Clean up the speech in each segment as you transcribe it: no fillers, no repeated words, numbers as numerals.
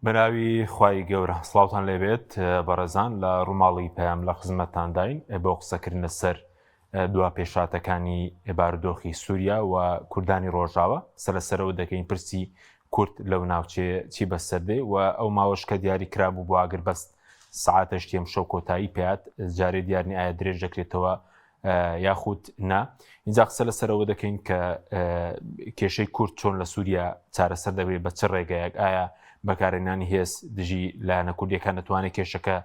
بەناوی خوای گەورە سڵاوتان لێبێت بەڕێزان لە ڕووماڵی پەیام لە خزمەتتانداین بۆ قسەکردنە سەر دوا پێشاتەکانی بارودۆخی سووریا و کوردانی ڕۆژاوە سەرەوە دەکەین پرسی کورد لەو ناوچێ چی بەسەردێ و ئەو ماوەش کە دیاری کرابوو بۆ ئاگر بەست سعاتە شتێم شەو کۆتایی پێات جارێ دیارنی ئایا درێژ دەکرێتەوە یاخود نا اینجا قسە لەسەرەوە دەکەین کە کێشەی کورد چۆن لە سووریا چارەسەر دەبێت بە چ ڕێگەیەک ئایا بەکارهێنانی هێز دژی لایەنە کوردیەکان دەتوانێت کێشەکە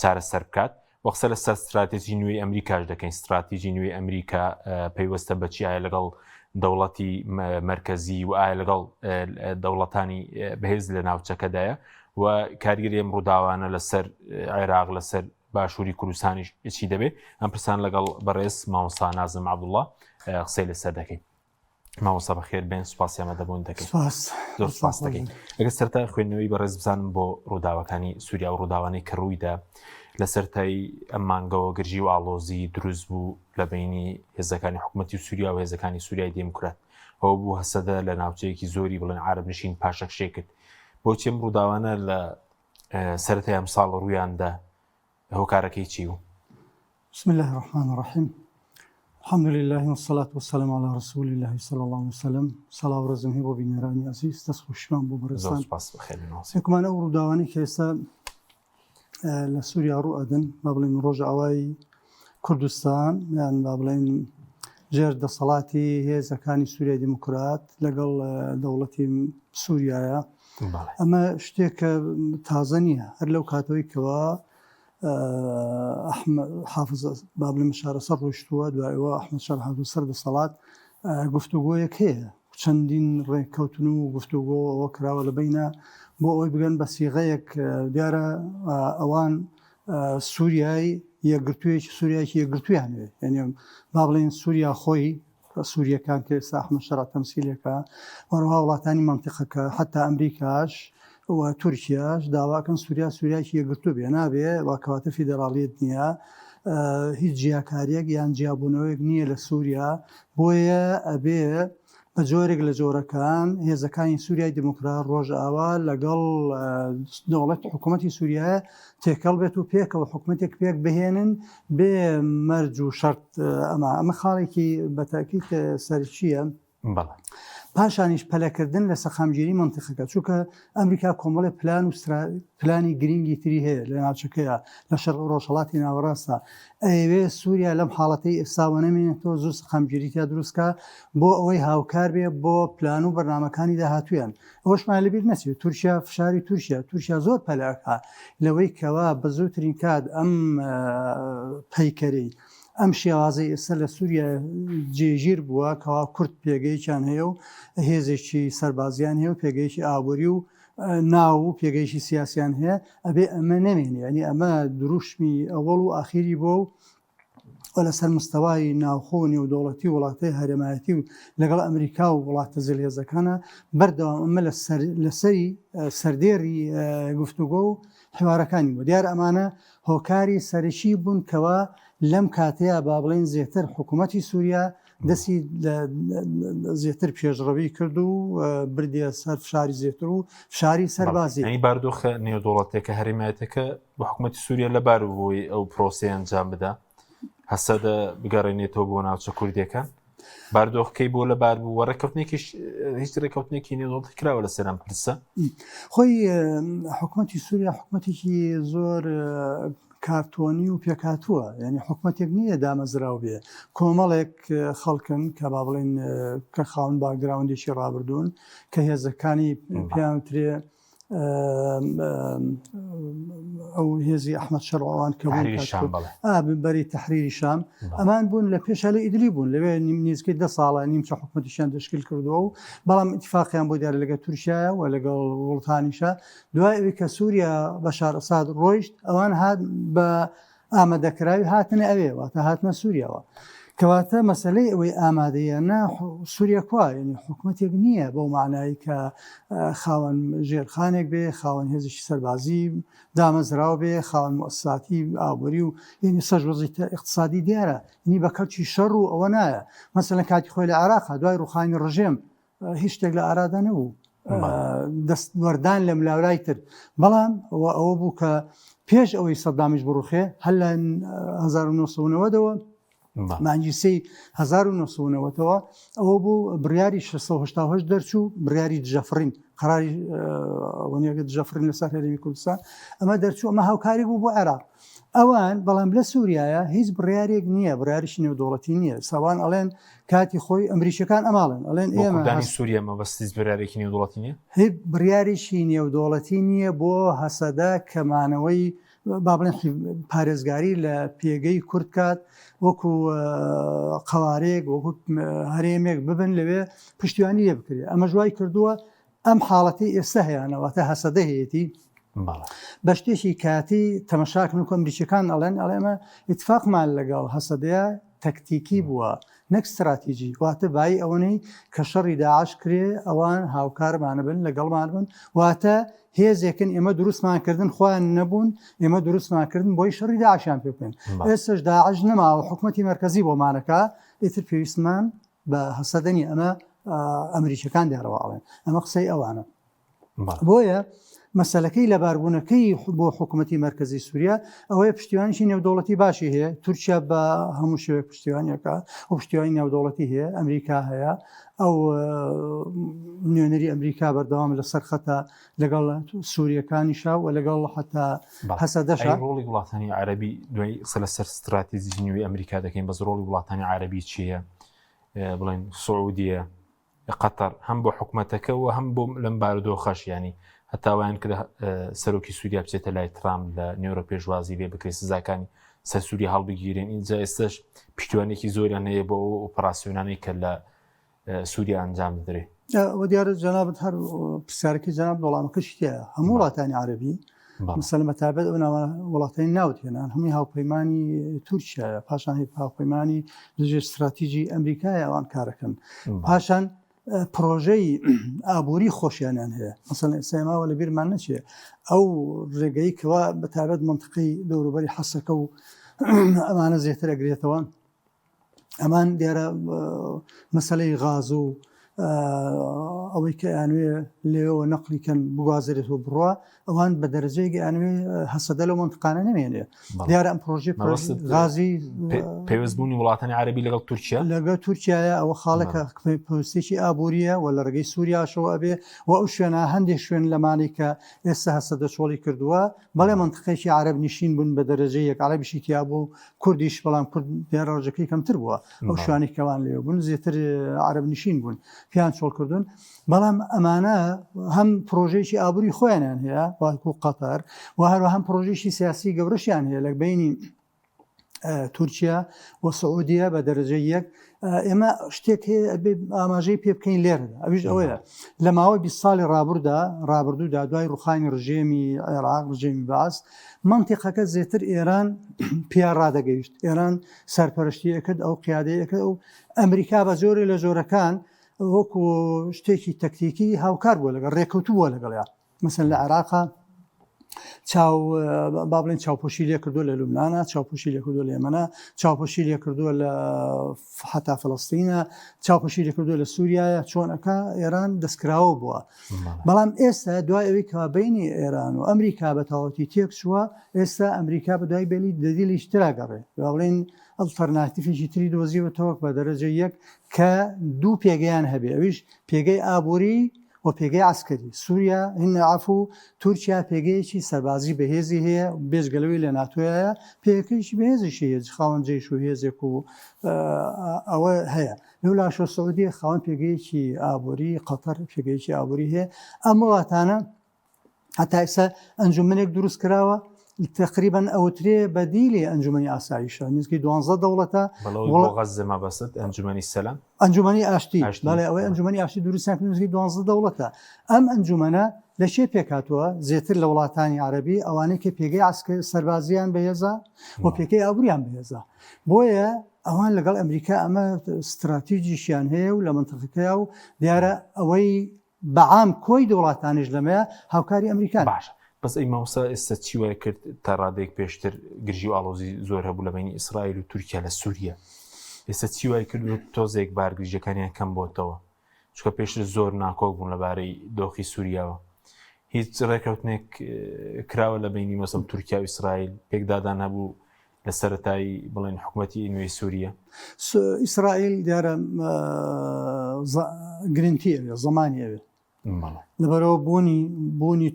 چارەسەر بکات و قسە لەسەر استراتێژی نوێی ئەمریکاش دەکەین استراتێژی نوێی ئەمریکا پەیوەستە بەچی ئایا لەگەڵ دەوڵەتی مرکزی و ئایا لەگەڵ دەوڵەتانی بەهێز لە ناوچەکەدایە و کارگیری ئەم ڕووداوانە لەسەر عێراق لەسەر باشووری کوردستانیش چی دەبێت ئەم پرسان لەگەڵ بەڕێز مامۆستا نازم عەبدوڵڵا قسەی لەسەر دەکەین. مامۆستا بەخێر بێن سوپاسیامە دەبوون دەکەین زۆر سوپاس دەکەین. ئەگەر سەرتا خوێندنەوەی بەڕێز بزانم بۆ ڕووداوەکانی سووریا و ڕووداوانەی کە ڕوویدا لە سەرەتای ئەم مانگەوە گرژی و ئاڵۆزی دروست بوو لە بینی هێزەکانی حکوومەتی سووریا و هێزەکانی سووریای دێموکرات ئەوە بوو هەسەدە لە ناوچەیەکی زۆری بڵێن عارب نشین پاشەکشێ کرد بۆچی ئەم ڕووداوانە لە سەرەتای ئەم ساڵ ڕوویاندا هۆکارەکەی چی بوو؟ بسم الله الرحمن الرحيم الحمد لله والصلاة والسلام على رسول الله صلى الله عليه وسلم صلاة ورزمه وبنيراني عزيز تسخشمان ببرستان سيكمان أورو داواني كيسا لسوريا رؤدن بابلين رجع أواي كردستان يعني بابلين جرد صلاتي هي زكاني سوريا ديمقراط لقل دولتي سوريا أما اشتيك تازانية هر لو كاتوي كوا أحمد حافظ باب المشارة صار وشتوا دواء أحمد شرح هذا سرد الصلاة قفتوا يك هي چندين ركوتنو قفتوا وكرا ولا بينا بو بيجن بس يغيك ديارة أوان سورياي يقرتويش سورياي يقرتوي يعني بابلين سوريا خوي سوريا كان كيس أحمد شرح تمثيلية كا وروها والله تاني منطقة حتى أمريكاش وتوركياش داواکەن سووریاکی یەکگرتوو بێ نابێ واکەواتە فیدراالیت نییە هیچ جیاکاریەک یان جیابوونەوەیەک نییە لە سووریا بۆیە ئەبێ بە جۆرێک لە جۆرەکان هێزەکانی سووریای دموکرات ڕۆژئاوا لەگەڵ دەوڵەت حکوومەتی سووریایە تێکەڵ بێت و پێکەوە حکوومەتێک پێک بهێنن بێ مەرج و شەرت ئەمە خاڵێکی بەتاکید سەرچیە پاشانیش پەلەکردن لە سەخامگیری منتیقەکە چونکە ئەمریکا کۆمەڵی پلان و پلانی گرنگی تری هەیە لە ناوچەکەیە لە شەرق ڕۆژهەڵاتی ناوەڕاستە ئەوێ سووریا لەم حاڵەتەی ئێستاوە نەمێنێتەوە زوو سەخامگیریتیا دروستکە بۆ ئەوەی هاوکار بێ بۆ پلان و بەرنامەکانی داهاتوویان ئەوەشمان لەبیر نەچێت تورکیا فشاری تورکیا زۆر پەلەکە لەوەی کەوا بە زووترین کات ئەم پەیکەرەی ئەم شێوازەی ئێستا لە سووریا جێگیر بووە کەوا کورد پێگەیەکیان هەیە و هێزێکی سەربازیان هەیە و پێگەیەکی ئابووری و ناو و پێگەیشی سیاسیان هەیە ئەبێ ئەمە نەمێنێ ینی ئەمە دروشمی ئەوەڵ و ئاخیری بۆ و لەسەر مستەوای ناوخۆ نێودەوڵەتی وڵاتی هەرێمایەتی و لەگەڵ ئەمریکا و وڵاتە زلهێزەکانە بەردەوام ئەمە لەسەری سەردێڕی گفتوگۆ و حوارەکانی بۆ دیار ئەمانە هۆکاری سەرەکی بوون کەوا لەم کاتەیە با بڵێن زیاتر حکوومەتی سووریا دەستی زیاتر پێشڕەوی کرد و بردیە سەر فشاری زیاتر و فشاری سەربازی ئەنی باردۆخە نێودوڵەتێکە هەرێمایەتەکە بە حکوومەتی سووریا لەبار بووی ئەو پرۆسەی ئەنجام بدا هەسەدە بگەڕێنێتەوە بۆ ناوچە کوردیەکان باردۆخەکەی بۆ لەبار بوو وە ڕێکەوتنێکیش هیچ ڕێکەوتنێکی نێودوڵەتی کراوە لە سەرام پرسە خۆی حکوومەتی سووریا حکوومەتێکی زۆر کارتۆنی و پێکاتووە یعنی حکوومەتێک نییە دامەزراو بێ کۆمەڵێک خەڵکن کە با بڵێن کە خاون باگراوندێکی ڕابردوون کە هێزەکانی پێیانوترێ ئەو هێزی ئەحمەد شەڕەوان کە بەری تەحریری شام ئەمان بوون لە پێشە لە ئیدلی بوون لەوێ نیمنیزکەی 10 ساڵە نیمچە حکوومەتیشیان دەشکیل کردووە و بەڵام ئیتفاقیان بۆ دیارە لەگە تورکیایە و لەگەڵ وڵتانیشە دوای ئەوەی کە سووریا بەشار ئەساد ڕۆیشت ئەوان هات بە ئامادەکراوی هاتنە ئەوێ واتە هاتنە سووریاوە کەواتە مەسلەی ئەوەی ئامادەیانە سووریا کووە ینی حکوومەتێک نییە بەو معنایی کە خاوەن ژێرخانێک بێ خاوەن هێزیشی سەربازی دامەزراو بێ خاوەن مؤسساتی ئابووری و ینی سەربەزی اقتصادی دیارە نی بە کەڵکی شەڕ و ئەوە نایە مەسەلەن کاتی خۆی لە عێراقا دوای ڕوخانی ڕژێم هیچ شتێک لە ئارادا نەبوو دەستوەردان لە ملاولای تر بەڵام ئەوە بوو کە پێش ئەوەی سەدامیش بڕوخێ هەر لە 1990ەوە مانگی 1990ەوە ئەوە بوو بڕیاری 688 دەرچوو بڕیاری دژەفرین قەراری وەنیەکە دژەفرین لەسەر هەرێمی کوردستان ئەمە دەرچوو ئەمە هاوکاری بوو بۆ عێراق ئەوان بەڵام لە سووریایە هیچ بڕیارێک نییە بڕیاریشی نێودوڵەتی نییە ساوان ئەڵێن کاتی خۆی ئەمریکیەکان ئەماڵن ئەڵێن ئێمە سووریا مەبەستی بڕیارێکی نێودوڵەتی نییە هیچ بڕیاریشی نێودوڵەتی نییە بۆ هەسەدا کەمانەوەی با بڵێن پارێزگاری لە پێگەی کورد کات وەکو قەوارێک وەکو هەرێمێک ببن لەوێ پشتیوانی لێ بکرێت ئەمە ژوای کردووە ئەم حاڵەتی ئێستا هەیەنەوەتە هەسەدە هەیەتی بە شتێکی کاتی تەمەشاکن و ئەمریکیەکان ئەڵێن ئەڵێمە ئیتفاقمان لەگەڵ هەسەدەیە تەکتیکی بووە نەک استراتیژی واتە بای ئەوەی کە شەڕی داعش کرێ ئەوان هاوکارمانە بن لەگەڵمان بن واتە هێزێکن ئێمە دروستمانکردن خۆیان نەبوون ئێمە دروستمانکردن بۆی شەڕی داعشیان پێ بکەین ئێستش داعش نەماوە حکومەتی مەرکەزی بۆمانەکە ئیتر پێویستمان بە هەسەدەنی ئەمە ئەمریکیەکان دیارەوە ئەڵێن ئەمە قسەی ئەوانە بۆیە مەسەلەکەی لەباربوونەکەی بۆ حکوومەتی مەرکەزی سووریا ئەوەیە پشتیوانیشی نێودوڵەتی باشی هەیە تورکیا بە هەموو شوێک پشتیوانیەکە و پشتیوانی نێودوڵەتی هەیە ئەمریکا هەیە ئەو نوێنەری ئەمریکا بەردەوام لە سەرخەتە لەگەڵ سووریەکانیشا و لەگەڵ حتا هەسەدەشە ڕۆڵی وڵاتانی عەرەبی دوای قسە لەسەر استراتیژی نوێی ئەمریکا دەکەین بەس ڕۆڵی وڵاتانی عەرەبی چییە بڵێن سعودیە قەتەر هەم بۆ حکوومەتەکەەوە هەم بۆ لەم بارودۆخەش ینی هەتاوایان کرد سەرۆکی سووریا بچێتە لای ترامپ لە نێورە پێشوازی لێ بکرێت سزاکانی سەر سووری هەڵبگیرێن اینجا ئێستش پشتیوانێکی زۆریان هەیە بۆ ئۆپەراسیۆنانەی کە لە سووریا ئەنجام بدرێت وە دیارە جەنابەت هەر پرسیارەکەی جەناب وەڵامەکەشتە هەموو وڵاتانی عەرەبی مثلەن بەتابەت ئەو وڵاتانی ناوتێنان هەمووی هاوپەیمانی تورکیایە پاشان هی هاوپەیمانی لەژێر استراتیژی ئەمریکای ئەوان کارەکەن پاشان پرۆژەی ئابووری خۆشیانیان هەیە مەسەڵەن ئێستا لە بیرمان نەچێ ئەو ڕێگەی کەوا بەتابەت منتقی دەوروبەری حەسەکە و ئەمانە زیاتر ئەگرێتەوە ئەمان دیارە مەسەلەی غاز و ئەوەی کە ئەنوێ لێەوە نەقلیکەن بگوازرێت و بڕوە ئەوان بە دەرەجەیەکی ئەنوێ هەسەدە لەو منتقانە نەمێنێ دیارە ئەم پرۆژی غازی پێوەستبوونی وڵاتانی عەرەبی لەگەڵ تورکیا تورکیایە ئەوە خاڵێکە پێویستێکی ئابووریە و لە ڕێگەی سووریاشەوە ئەبێ و ئەو شوێنە هەندێک شوێن لەمانی کە ئێستا هەسەدە چۆڵی کردووە بەڵێ منتقێکی عەرەب نشین بوون بە دەرەجەی یەک عەرەبیشی تیا بوو کوردیش بەڵام کورد دیارە ڕۆژەکەی کەمتر بووە ئەو شوانی کەوان لێ بوون زیاتر عەرەب نشین بوون پیان چۆڵ کردوون بەڵام ئەمانە هەم پرۆژێکی ئابووری خۆیانیان هەیە وەکو قەتەر و هەروە هەم پرۆژێکی سیاسی گەورەشیان هەیە لە بینی تورکیا و سعودیە بە دەرەجەی یەک ئێمە شتێک هەیە ئاماژەی پێ بکەین لێرەدا ئەویش ئەوەیە لە ماوەی 20 ساڵی ڕابردوودا دوای ڕوخانی ڕژێمی عێراق ڕژێمی باس منتیقەکە زێتر ئێران پیا ڕادەگەیشت ئێران سەرپەرشتیەکرد ئەو قیادەیەکە و ئەمریکا بە زۆرێ لە زۆرەکان وەکو شتێکی تەکتیکی هاوکار بووە لەگەڵ ڕێکەوتوو بووە لەگەڵیا مەسەن لە عێراقا با بڵێن چاوپۆشی لێ کردووە لە لوبنانە چاوپۆشی لێ کردووە لە ئێمەنە چاوپۆشی لێ کردووە لە حتا فەڵەستینە چاوپۆشی لێ کردووە لە سووریایە چۆنەکە ئێران دەستکراوە بووە بەڵام ئێستا دوای ئەوەی کە بینی ئێران و ئەمریکا بە تەواوەتی تێک چووە ئێستا ئەمریکا بە دوای بێلی دەدیلی شتراگەڕێ با بڵێن ئەڵتەرناتیفێکی تری دۆزیوەتەوە بە دەرەجەی یەک کە دوو پێگەیان هەبێ ئەویش پێگەی ئابووری و پێگەی عسکەری سووریا هین عفو تورکیا پێگەیەکی سەربازی بەهێزی هەیە بێژگەلەوەی لە ناتۆیە پێەکەیشی بەهێزیشی هەیە خاوەن جێش و هێزێک و ئەوە هەیە لەولاشە سعودی خاوەن پێگەیەکی ئابووری قەتەر پێگەیەکی ئابووری هەیە ئەم وڵاتانە هەتا ئێستا ئەنجومەنێک دروست کراوە تقریبا ئەوترێ بەدیلی ئەنجومەنی ئاسایشە نزیکی 12 دەوڵەتە غەزە بەست ئەنجومەنی سەلام ئەنجومەنی ئاشتی بەڵێ ئەوەی ئەنجومەنی ئاشتی دروستیان کرد نزیکی 12 دەوڵەتە ئەم ئەنجومەنە لە شێ پێکاتوە زیاتر لە وڵاتانی عەرەبی ئەوانەی کە پێگەی عسکەر سەربازیان بەهێزە و پێکەی ئابووریان بەهێزە بۆیە ئەوان لەگەڵ ئەمریکا ئەمە استراتیژیشیان هەیە و لە منتەقەکەیە و دیارە ئەوەی بەعام کۆی دەوڵاتانیش لەمەیە هاوکاری ئەمریکان باشە بەس ئەی ماوسا ئێستا چی وای کرد تا ڕادێک پێشتر گرژی و ئاڵۆزی زۆر هەبوو لە بینی ئیسرائیل و تورکیا لە سووریا ئێستا چی وای کرد و تۆزێک بارگریژەکانیان کەم بۆتەوە چکە پێشتر زۆر ناکۆک بوون لەبارەی دۆخی سووریاوە. هیچ ڕێکەوتنێک کراوە لە بینی مەسەڵ تورکیا و ئیسرائیل پێکدادان هەبوو لە سەرەتایی بڵێن حکوومەتی نوێی سووریە. ئیسرائیل دیارە گرنگی ئەوێ زمانی ئەوێ لەبەرەوە بوونی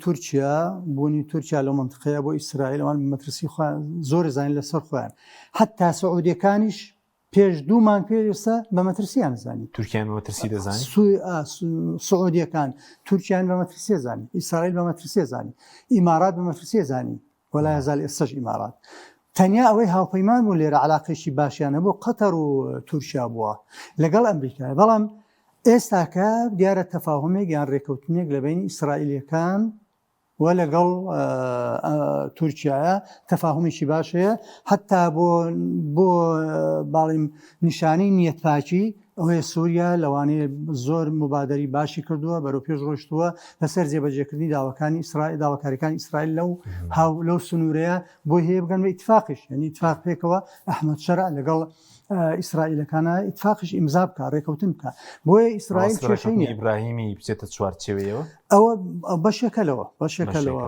تورکیا لە منطقەیە بۆ ئیسرائیل ئەوان مەترسی زۆر زانین لەسەر خۆیان حتا سعودیەکانیش پێش 2 مانگ پێویستە بە مەترسیان زانی تورکیان مەترسی دەزانی سعودیەکان تورکیان بە مەترسی زانی ئیسرائیل بە مەترسی زانی ئیمارات بە مەترسی زانی ولا یزال ئێستاش ئیمارات تەنیا ئەوەی هاوپەیمان بوو لێرە علاقەیەکی باشیانە بۆ قەتەر و تورکیا بووە لەگەڵ ئەمریکا بەڵام ئێستاکە دیارە تەفاهمێک یان ڕێکەوتنێک لە بینی ئیسرائیلیەکان و لەگەڵ تورکیایە تەفاهمیشی باشەیە حتا بۆ باڵیم نیشانەی نیەتپاکی ئەوەیە سووریا لەوانەیە زۆر مبادری باشی کردووە بەرەو پێش ڕۆشتووە لەسەر جێبەجێکردنی داواکانی ئیسرائیل داواکاریەکانی ئیسرائیل لەو سنوورەیە بۆ هەیە بگەن بە ئیتفاقیش یعنی ئیتفاق پێکەوە ئەحمەد شەرع لەگەڵ ئیسرائیلەکانە ئیتفاقیش ئیمزا بکە ڕێکەوتن بکە بۆیە ئیسرائیل کێشەی نییە ئیبراهیمی بچێتە چوارچێوەیەوە ئەوە بەشێکەوە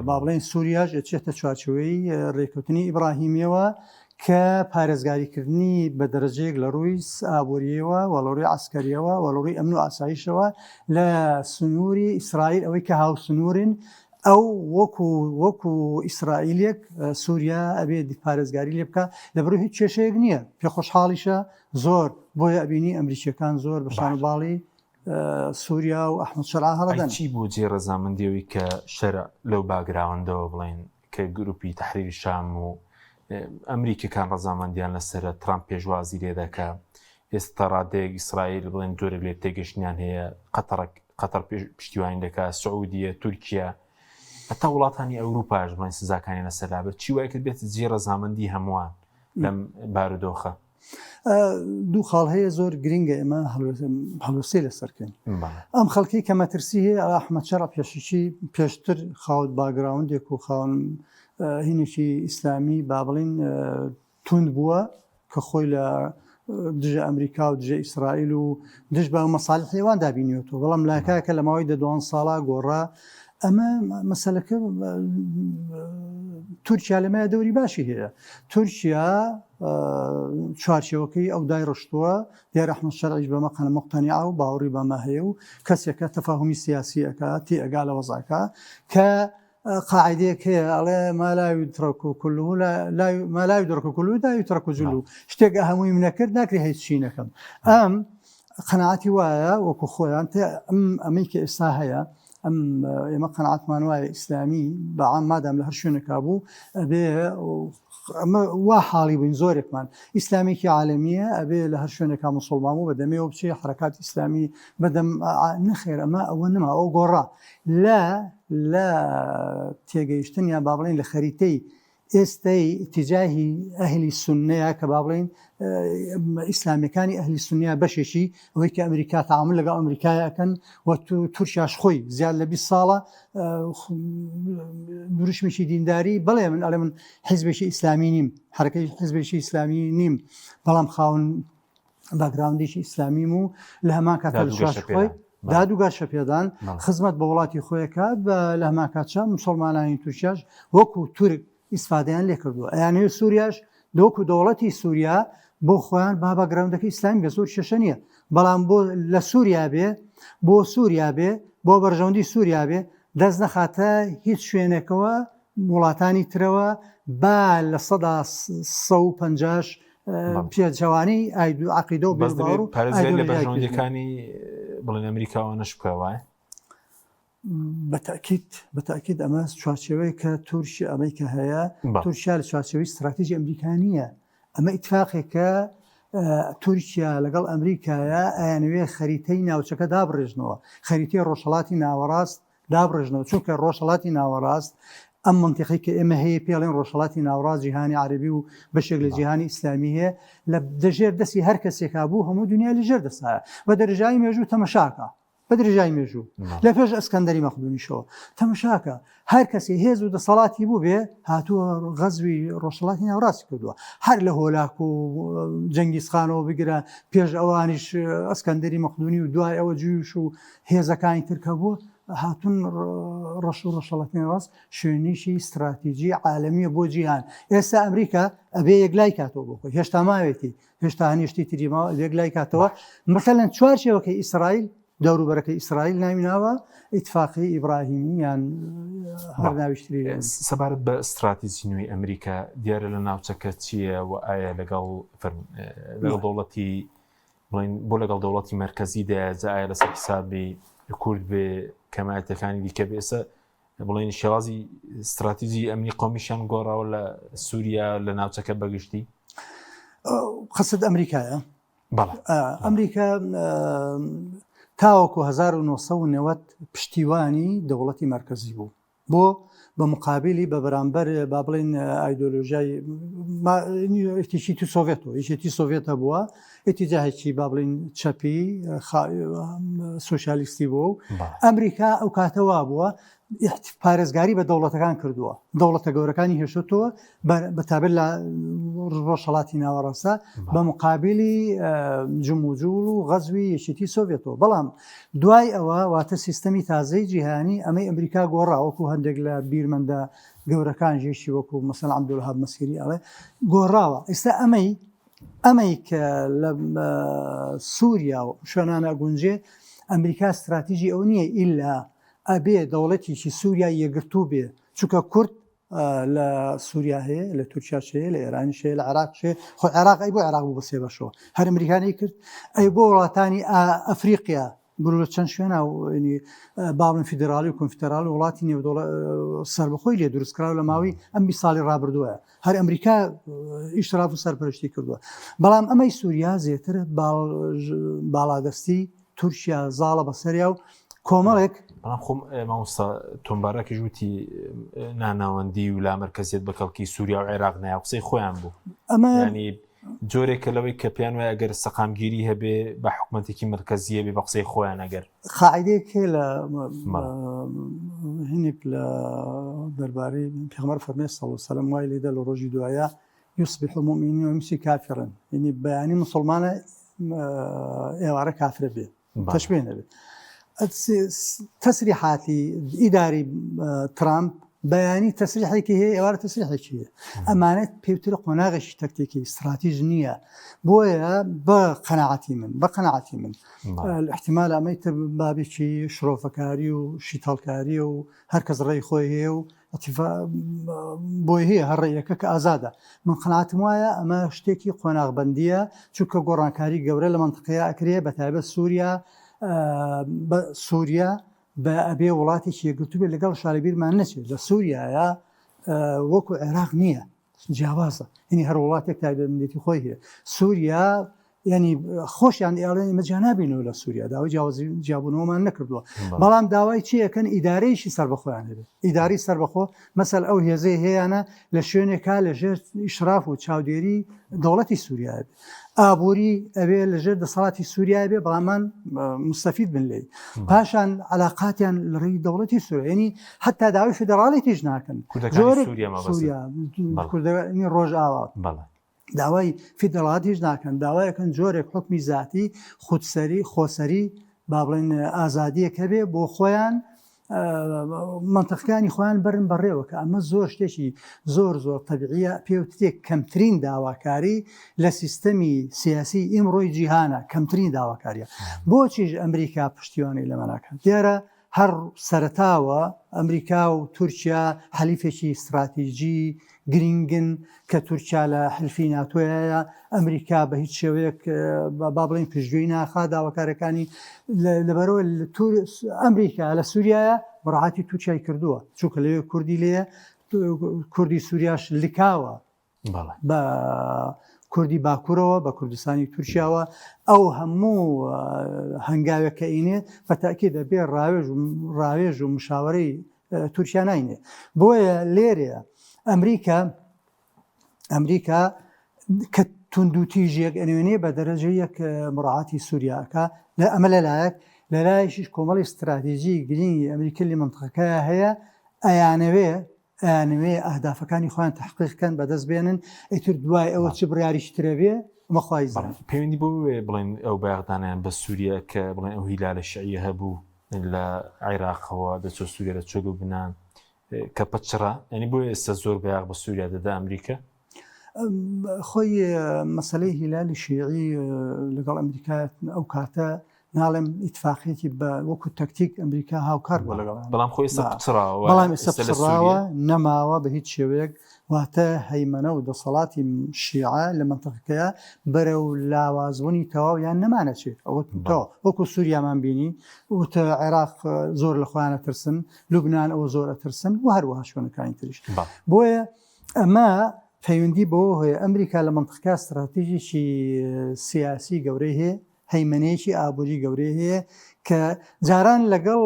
با بڵێن سووریاش ئەچێتە چوارچێوەی ڕێکەوتنی ئیبراهیمیەوە کە پارێزگاریکردنی بە دەرەجەیەک لە ڕووی ئابوووریەوە و لە ڕووی عسکەریەوە و لە ڕووی ئەمن و ئاسایشەوە لە سنووری ئیسرائیل ئەوەی کە هاو سنوورن ئەو وەکو ئیسرائیلێک سووریا ئەبێ پارێزگاری لێ بکە لەبەرەوەی هیچ کێشەیەک نییە پێخۆشحاڵیشە زۆر بۆیە ئەبینی ئەمریکیەکان زۆر بەشان و باڵی سووریا و ئەحمەد شەرع هەڵەدەن. چی بوو جێ ڕەزامەندیەوەی کە شەرع لەو باگراوەندەوە بڵێن کە گروپی تەحریری شام و ئەمریکیەکان ڕەزامەندیان لەسرە ترامپ پێشوازی لێ دەکا ئێستا ڕادەیەک ئیسرائیل بڵێن جۆرێک لێ تێگەشتیان هەیە قەتەر پشتیوانی دەکات سعودیە تورکیا هەتا وڵاتانی ئەوروپاش بڵێن سزاکانی لەسەرلا بێت چی وایە کرد بێت جێ ڕەزامەندی هەمووان لەم بارودۆخە. دوو خاڵ هەیە زۆر گرنگە ئێمە هەڵوێسەی لەسەرکەین ئەم خەڵکی کە مەترسی هەیە ئەحمەد شەرع پێشی پێشتر خاوت باگراوندێک و خاون هینێکی ئیسلامی با بڵین توند بووە کە خۆی لە دژە ئەمریکا و دژە ئیسرائیل و دژ بە مەساڵحی حیوان دابینیوەوە بەڵام لاکایکە لە ماوەی 2 ساڵا گۆڕا ئەمە مەسەلەکە تورکیا لەمایە دەوری باشی هەیە تورکیا چوارچێوەکەی ئەو دای ڕشتووە دیارە ئەحمەد شەرعیش بەمە قەنە مقتەنیعە و باوەڕی بەمە هەیە و کەسێکە تەفاهمی سیاسیەکە تی ئەگا لە وەزاکە کە قاعدەیەک هەیە ئەڵێ ما لا يترك كله ما لا يدرك كله لا يترك جله شتێک هەمووی منەکرد ناکری هیچ چی نەکەم ئەم قەناعەتی وایە وەکو خۆیان ئەمەی کە ئێستا هەیە ئەم ئێمە قەناعەتمان وایە ئیسلامی بەعام مادام لە هەر شوێنێکا بوو ئەبێ ئەمە وا حاڵی بووین زۆرێکمان ئیسلامێکی عالەمیە ئەبێ لە هەر شوێنێکا موسڵمان بوو بەدەمێەوە بچێ حرەکات ئیسلامی بەدەم نەخێر ئەمە ئەوە نەما ئەو گۆڕا لە تێگەیشتن یان با بڵێن لە خەریتەی ئێستای ئیتیجاهی ئەهلی سوننەیە کە با بڵێن ئیسلامیەکانی ئەهلی سوننیا بەشێکی ئەوەی کە ئەمریکا تەعامل لەگەڵ ئەمریکایەکەن و تورکیاش خۆی زیاد لە 20 ساڵە دروشمیشی دینداری بڵێ من ئەڵێ من حیزبێکی ئیسلامی نیم حرەکەی حیزبێکی ئیسلامی نیم بەڵام خاون باگراوندێکی ئیسلامیم و لە هەمان کاتە خۆی دادوگاشە پێدان خزمەت بە وڵاتی خۆیەکە لە هەمان کاتچە مسلمانانی تورکیاش وەکو تورک ئیسفادەیان لێ کردووە ئەیانەوێت سووریاش دۆکو دەوڵەتی سووریا بۆ خۆیان باگراوندەکە ئیسلامی بە زۆر شێشە نییە بەڵام بۆ لە سووریا بێ بۆ سووریا بێ بۆ بەرژەوەندی سووریا بێ دەست نەخاتە هیچ شوێنێکەوە وڵاتانی ترەوە با لە 150 پێچەوانی عقیدە و بێباوەڕ و پارێزگای لە بەرژەوەندیەکانی بڵێن ئەمریکاوە نەشبکە وایە بەتاکید ئەمە چوارچێوەی کە تورکی ئەمەی کە هەیە تورکیا لە چوارچێوەی استراتیژی ئەمریکانیە ئەمە ئیتفاقێکە تورکیا لەگەڵ ئەمریکایە ئەیانوێ خەریتەی ناوچەکە دابڕێژنەوە خەریتەی ڕۆژهەڵاتی ناوەڕاست دابڕێژنەوە چونکە ڕۆژهەڵاتی ناوەڕاست ئەم منتیقی کە ئێمە هەیە پێڵێن ڕۆژهەڵاتی ناوەڕاست جیهانی عەرەبی و بەشێک لە جیهانی ئیسلامی هەیە لە دەژێر دەستی هەر کەسێکا بوو هەموو دنیا لەژێر دەسایە بە دەرەجای مێژوو تەمەشاکە بە درێژای مێژوو لە پێش ئەسکەندەری مەقدونیشەوە تەماشاکە هەر کەسێ هێز و دەسەڵاتی بوو بێ هاتووە غەزوی ڕۆژهەڵاتی ناوڕاستی کردووە هەر لە هۆلاک و جەنگیزخانەوە بگرە پێش ئەوانیش ئەسکەندەری مەقدونی و دوای ئەوە جووش و هێزەکانی ترکە بووە هاتون ڕەش و ڕۆژهەڵاتی ناوڕاست شوێنیشی استراتیژی عالەمیە بۆ جیهان ئێستا ئەمریکا ئەبێ یەکلای کاتەوە بۆ خۆی هێشتا ماوێتی هێشتا هەنیشتی تریماوە یەکلای کاتەوە مەسەلەن چوارچێوەکەی ئیسرائیل دەوروبەرەکەی ئیسرائیل ناویناوە ئیتفاقی ئیبراهیمی یان هەر ناویشتری سەبارەت بە استراتیژی نوێی ئەمریکا دیارە لە ناوچەکە چییە و ئایا لەگەڵ دەوڵەتی بۆ لەگەڵ دەوڵەتی مرکزیدا ئایا لەسەر حسابی کورد بێ کەمایەتەکانی دیکە بێسە بڵێن شێوازی استراتیژی ئەمنی قۆمیشیان گۆڕاوە لە سووریا لە ناوچەکە بەگشتی قەسەد ئەمریکایە بەڵێ ئەمریکا تاوەکو 1990 پشتیوانی دەوڵەتی مرکزی بوو بۆ بە مقابلی بە بەرامبەر با بڵێن ئایدۆلۆژیای ئێتیشی سۆڤێتەوە یشێتی سۆڤێتە بووە ئێتیجاهێکی با بڵێن چەپی سۆشیالیستی بوو و ئەمریکا ئەو کاتەوە بووە پارێزگاری بە دەوڵەتەکان کردووە دەوڵەتە گەورەکانی هێشتەوە بەتابەت لە ڕۆژهەڵاتی ناوەڕاستە بە مقابلی جموجول و غەزوی یەکێتی سۆڤێتەوە بەڵام دوای ئەوە واتە سیستەمی تازەی جیهانی ئەمەی ئەمریکا گۆڕاوەکو هەندێک لە بیرمەندە گەورەکان ژێشی وەکو مەسەڵەن عەبدولوهاب مەسیری ئەڵێ گۆڕاوە ئێستا ئەمەی کە لە سووریا و شوێنانە گونجێ ئەمریکا استراتیژی ئەو نییە ئیلا ئەبێ دەوڵەتێکی سووریا یەگرتوو بێ چونکە کورد لە سووریا هەیە لە تورکیا هەیە لە ئێرانیش هەیە لە عێراق هەیە خۆ عێراق ئەی بۆ عێراق بوو بە سێ بەشەوە هەر ئەمریکانی کرد ئەی بۆ وڵاتانی ئەفریقیا بڕ لە چەند شوێنە ینی باڵن فیدراالی و کۆنفیدراال و وڵاتی نێودوڵە سەربەخۆی لێ دروستکراوە لە ماوەی ئەم 20 ساڵی ڕابردووە هەر ئەمریکا ئیشتراف و سەرپەرشتی کردووە بەڵام ئەمەی سووریا زێتر باڵادەستی تورکیا زاڵە بەسەریا و کۆمەڵێک بەڵام خۆم مامۆستا تۆمبارەکە ژووتی ناناوەندی و لا مەرکەزیەت بە کەڵکی سووریا و عێراق نایە قسەی خۆیان بوو ینی جۆرێکە لەوەی کە پێیان وایە ئەگەر سەقامگیری هەبێ بە حکوومەتێکی مرکزیە بێ بە قسەی خۆیان ئەگەر قاعیدەیەکێ لە هینێک لە دەربارەی پێغەمبەر فەرمێ سەڵ سەلەم وای لێدە لە ڕۆژی دوایە یوسبح المؤمنین ويمسي كافرا ینی بەیانی مسلمانە ئێوارە کافرە بێ تەشبیه نەبێ تەسریحاتی ئیداری ترامپ بەیانی تەسریحێکی هەیە ئێوارە تەسریحێکی هەیە ئەمانێت پێوترە قۆناغێکی تەکتێکی استراتیژ نییە بۆیە بە قەناعەتی من احتیمال ئەمەی تر بابێکی شرۆفەکاری و شیتەڵکاری و هەرکەس ڕێی خۆی هەیە و بۆی هەیە هەر ڕێیەکە کە ئازادە من قەناعەتم وایە ئەمە شتێکی قۆناغبەندیە چونکە گۆڕانکاری گەورە لە منتیقەیە ئەکرێ بەتایبەت سووریا بە ئەبێ وڵاتێکی یەکگرتوو بێ لەگەڵ شارەبیرمان نەچێت لە سووریایە وەکو عێراق نییە جیاوازە ینی هەر وڵاتێک تایبەتمەندێتی خۆی هەیە سووریا ینی خۆشیان ئێڵێنی مەجانابینەوە لە سووریا داوای جیابوونەوەمان نەکردووە بەڵام داوای چیەکەن ئیدارەیەشی سەربەخۆیان هەبێت ئیداری سەربەخۆ مەسەل ئەو هێزەی هەیەیانە لە شوێنێکا لەژێر ئیشراف و چاودێری دەوڵەتی سووریا بێت ئابووری ئەوێ لەژێر دەسەڵاتی سووریا بێ بەڵامان مستەفید بن لێ پاشان علاقاتیان لە ڕێی دەوڵەتی سووریا ینی حتا داوای فدراڵێتیش ناکەن کوردەکانی ڕۆژئاوا داوای فیدراڵاتیش ناکەن داوایەکەن جۆرێک حکمی ذاتی خۆسەری با بڵێن ئازادیەکە بێ بۆ خۆیان منتەقەکانی خۆیان بەرن بەڕێوە کە ئەمە زۆر شتێکی زۆر تەبیعیە پێوتێک کەمترین داواکاری لە سیستەمی سیاسی ئیمڕۆی جیهانە کەمترین داواکاریە بۆچیش ئەمریکا پشتیوانی لەمە ناکەن دیارە هەر سەرەتاوە ئەمریکا و تورکیا حەلیفێکی استراتیژی گرنگن کە تورکیا لە حلفی ناتۆیە ئەمریکا بە هیچ شێوەیەک با بڵێن پشتگوێی ناخا داواکارەکانی لەبەرەوە ئەمریکا لە سووریایە بڕاحەتی تورکیای کردووە چونکە لەوێ کوردی لێیە کوردی سووریاش لکاوە بە کوردی باکوورەوە بە کوردستانی تورکیاوە ئەو هەموو هەنگاوێکە ئینێ بەتاکید دەبێ ڕاوێژ و مشاوەرەی تورکیا ناینێ بۆیە لێرەیە ئەمریکا کە توندوتیژێک ئەنوێنێ بە دەرەجەیەک مڕاعاتی سووریاکە لە ئەمە لەلایەک لەلایشیش کۆمەڵی استراتیژی گرنگی ئەمریکا لە منتەقەکە هەیە ئەیانوێ ئەهدافەکانی خۆیان تحقیقکەن بەدەست بێنن ئیتر دوای ئەوە چ بڕیاریش ترەبێ مەخوای زانن پەیوەندی بۆ بڵێن ئەو باغدانیان بە سووریا کە بڵێن ئەو هیلالە شیعە هەبوو لە عێراقەوە دەچۆ سووریا لە چۆ بنان کە پەچڕە ینی بۆ ئێستا زۆر بەیاغ بە سووریا دەدا ئەمریکا خۆی مەسلەی هیلالی شیعی لەگەڵ ئەمریکا ئەو کاتە ناڵێم ئیتفاقیەتی بە وەکو تەکتیک ئەمریکا هاوکار بۆ لەگەڵ بەڵام خۆی پچڕاوە بەڵام ئێستا پچڕاوە نەماوە بە هیچ شێوەیەک واتە هەیمەنە و دەسەڵاتی شیعە لە منتەقەکەیە بەرەو لاوازبوونی تەواو یان نەمانەچێت ئەوە وەکو سووریامان بینی وتە عێراق زۆر لە خۆیانە ترسن لوبنان ئەوە زۆر ئەترسن و هەروەها شوێنەکانی تریش بۆیە ئەمە پەیوەندی بەوە هەیە ئەمریکا لە منتەقەکە استراتیژیی سیاسی گەورەی هەیە هەیمەنەیەکی ئابووری گەورەی هەیە کە جاران لەگەڵ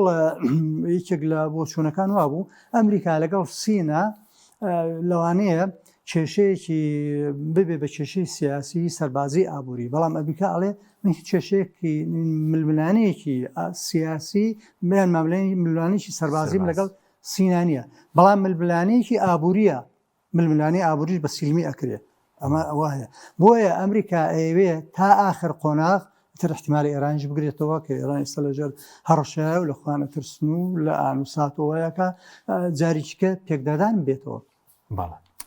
یەکێک لە بۆچوونەکان وا بوو ئەمریکا لەگەڵ سینە لەوانەیە کێشەیەکی ببێ بە کێشەی سیاسی سەربازی ئابووری بەڵام ئەمریکا ئەڵێ من هیچ کێشەیەکی ململانەیەکی سیاسی میان ماملەی ملوانێکی سەربازیم لەگەڵ سینانیە بەڵام ململانەیەکی ئابووریە ململانی ئابووریش بە سیلمی ئەکرێ ئەمە ئەوە هەیە بۆیە ئەمریکا ئەوێ تا ئاخر قۆناغ تر احتیمالی ئێرانیش بگرێتەوە کە ئێران ئێستا لەژێر هەڕەشایە و لە خوانە ترسن و لە ئانوساتەوەیەکە جاریچکە پێکدادان بێتەوە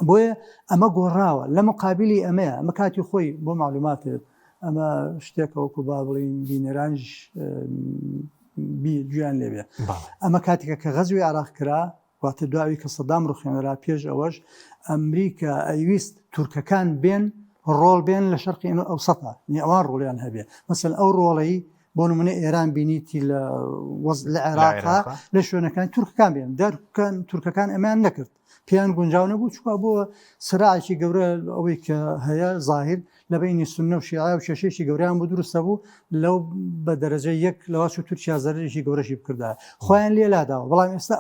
بۆیە ئەمە گۆڕاوە لە مقابلی ئەمەیە ئەمە کاتی خۆی بۆ معلوماتێت ئەمە شتێکەوەکو با بڵین بینەرانش گویان لێبێ ئەمە کاتێکە کە غەزوی عێراق کرا واتە دواوی کە سەدام ڕوخێنەرا پێش ئەوەش ئەمریکا ئەویست تورکەکان بێن ڕۆڵ بێن لە شەرقی ئەوسەتا ئەوان ڕۆڵیان هەبێ مەسەن ئەو ڕۆڵەی بۆ نمونە ئێران بینیتی لە عێراقا لە شوێنەکان تورکەکان بێن دەرکەن تورکەکان ئەمان نەکرد پێیان گونجاو نەبوو چووە بۆ سراعێکی گەورە ئەوەی کە هەیە زاهر لە بینی سونە و شیعە و کێشەیەکی گەوریان بۆ دروستە بوو لەو بە دەرەجە یەک لەوا چ تورکیا زەرێکی گەورەشی بکردا خۆیان لێلاداوە بەڵام ئێستا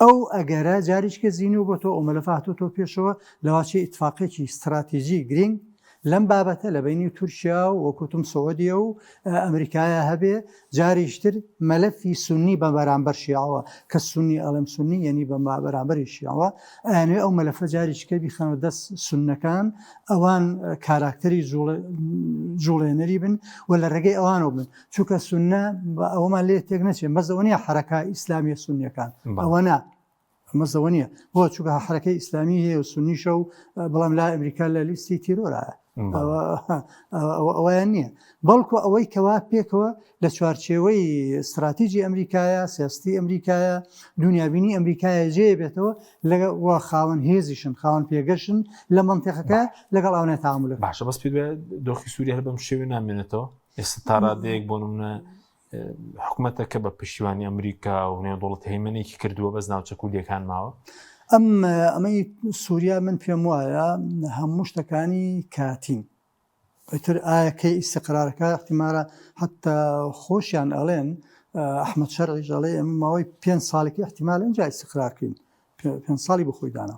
ئەو ئەگەرە جاریچکە زیینی و بۆ تۆ ئۆمەلەفات و تۆ پێشەوە لەواچی ئیتفاقێکی استراتیژی گرنگ لەم بابەتە لە بینی تورکیا و وەکوتم سعودیە و ئەمریکایە هەبێ جاریشتر مەلەفی سونی بە بەرامبەر شیعەوە کە سونی ئەڵێم سونی یعنی بە بەرامبەری شیعەوە ئەیانوێ ئەو مەلەفە جاریچکە بیخەنەوە دەست سونەکان ئەوان کاراکتەری جوڵێنەری بن و لە ڕێگەی ئەوانەوە بن چونکە سونە ئەوەمان لێ تێک نەچێت مەزەوە نیە حرەکە ئیسلامی سونیەکان ئەوە نا مەزەوە نییە بۆ چونکە حرەکەی ئیسلامی هەیە و سونیشە و بەڵام لا ئەمریکا لە لیستی تیرۆرایە ئەوەیان نییە بەڵکو ئەوەی کەوا پێکەوە لە چوارچێوەی استراتیژی ئەمریکایە سیاستی ئەمریکایە دنیابینی ئەمریکایە جێ بێتەوە لەوە خاوەن هێزیشن خاوەن پێگەشن لە منتیقەکە لەگەڵ ئەوە تااملە باشە بەس پێ دۆخی سووریا هەر بەم شێوێ نامێنێتەوە ئێستا تاڕادەیەک بۆ نمونە حکوومەتەکە بە پشتیوانی ئەمریکا و نێودوڵەت هەیمەنێکی کردووە بەس ناوچە کوردیەکان ماوە ئەمەی سووریا من پێم وایە هەموو شتەکانی کاتین ئیتر ئایەکەی ئیسیقرارەکە احتیمارە حتا خۆشیان ئەڵێن ئەحمەد شەرعی ئەڵێ ئەمە ماوەی 5 ساڵێکی احتیمال ئەنجا ئیسیقرارکەین 5 ساڵی بخۆی دانا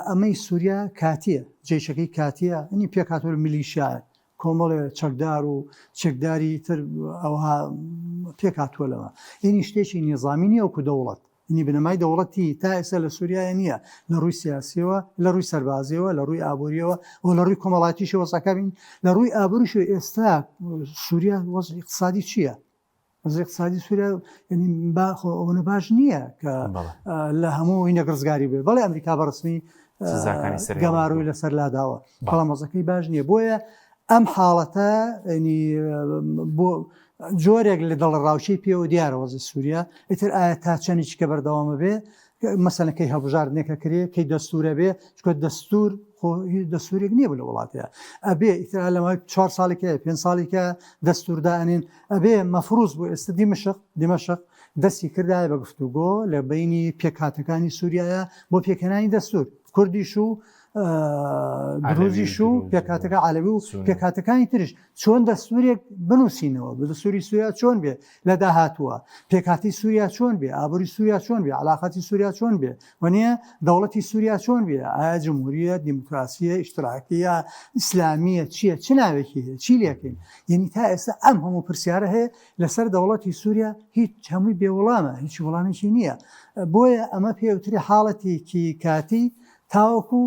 ئەمەی سووریا کاتیە جێشەکەی کاتیە ئەنی پێکاتۆر میلیشیایە کۆمەڵێ چەکدار و چێکداری تر ئەوها پێکاتوە لەوە ئینی شتێکی نێزامی نیە وەکو دەوڵەت نی بنەمای دەوڵەتی تا ئێستا لە سووریایە نییە لە ڕووی سیاسیەوە لە ڕووی سەربازیەوە لە ڕووی ئابوووریەوە و لە ڕووی کۆمەڵاتیشەوە سەکەبین لە ڕووی ئابووریش ئێستا سووریا وەزعی اقتصادی چییە؟ وەزعی اقتصادی سووریا ینی ئەوە باش نییە کە لە هەموو هینە ڕزگاری بێ بەڵێ ئەمریکا بەڕسمی گەماڕووی لەسەر لاداوە بەڵام وەزەکەی باش نییە بۆیە ئەم حاڵەتە ینی بۆ جۆرێک لە دڵڕاوشەی پێوە دیارە وەزی سووریا ئیتر ئایا تا چەندێکی کە بەردەوامە بێ مەسەلەکەی هەبژاردنێکە کرێ کەی دەستورە بێ چکە دەستور دەستورێک نییە بە لە وڵاتەیە ئەبێ ئیتر لەمای 4 ساڵێکە 5 ساڵێکە دەستوردانین ئەبێ مەفروض بوو ئێستا دیمەشق دەستی کردایە بە گفتوگۆ لە بینی پێکهاتەکانی سووریایە بۆ پێکەنانی دەستور کوردیش و دروزیش و پێکاتەکە عەلەوی و پێکاتەکانی ترش چۆن دەستورێک بنووسینەوە بە دەستوری سووریا چۆن بێ لە داهاتووە پێکاتی سووریا چۆن بێ ئابووری سووریا چۆن بێ علاقاتی سووریا چۆن بێ وانە دەوڵەتی سووریا چۆن بێ ئایا جمهوریە دیموکراسیە ئیشتراکیە ئیسلامیە چییە چ ناوێکی هەیە چی لێکەین یعنی تا ئێستا ئەم هەموو پرسیارە هەیە لەسەر دەوڵەتی سووریا هیچ هەمووی بێوەڵامە هیچ وەڵامێکی نییە بۆیە ئەمە پێوتری حاڵەتێکی کاتی تاوەکو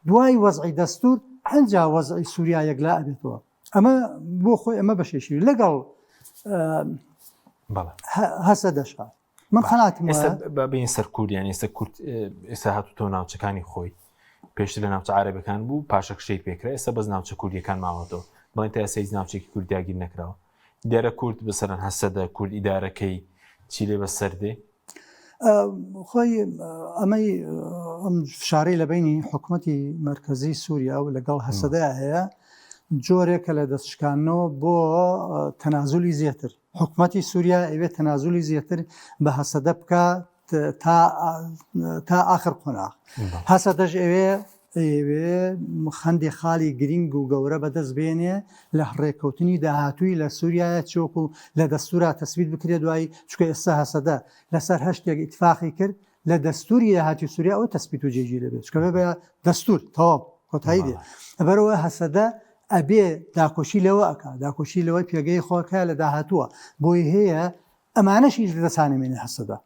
دوای وەزعی دەستور هەنجا وەزعی سووریا یەکلا ئەبێتەوە ئەمە بۆ خۆی ئەمە بەشێشی لەگەڵ هەسە دەشا من خەناتم بین سەر کوردیان ئێستا کورد ئێستا هاتوتەوە ناوچەکانی خۆی پێشتر لە ناوچە عەرەبەکان بوو پاشە کشەی پێکرا ئێستا بەس ناوچە کوردیەکان ماوەتەوە بڵێن تا ئێستا هیچ ناوچێکی کوردی داگیر نەکراوە دیارە کورد بەسەرەن هەسەدە کورد ئیدارەکەی چی لێ بەسەر دێ خۆی ئەمەی ئەم فشارەی لە بینی حکوومەتی مرکزی سووریا و لەگەڵ هەسەدەیە هەیە جۆرێکە لە دەستشکانەوە بۆ تەنازولی زیاتر حکوومەتی سووریا ئەوێت تەنازولی زیاتر بە هەسەدە بکە تا ئاخر قۆناغ هەسەدەش ئەوێ خەندی خاڵی گرنگ و گەورە بەدەست بێنێ لە ڕێککەوتنی داهاتووی لە سووریایە چۆکو لە دەستورا تەسبیت بکرێت دوایی چکە ئێستا هەسەدە لەسەر هەشتێک ئیتفاقی کرد لە دەستوری داهاتی سووریا ئەو تەسبیت و جێگیر دەبێت چکە بێ دەستور تەواو کۆتایی دێ لەبەرەوە هەسەدە ئەبێ داکۆشی لەوە ئەکا داکۆشی لەوەی پێگەی خۆکە لە داهاتووە بۆی هەیە ئەمانەشی دەسانەمێنێ هەسەدە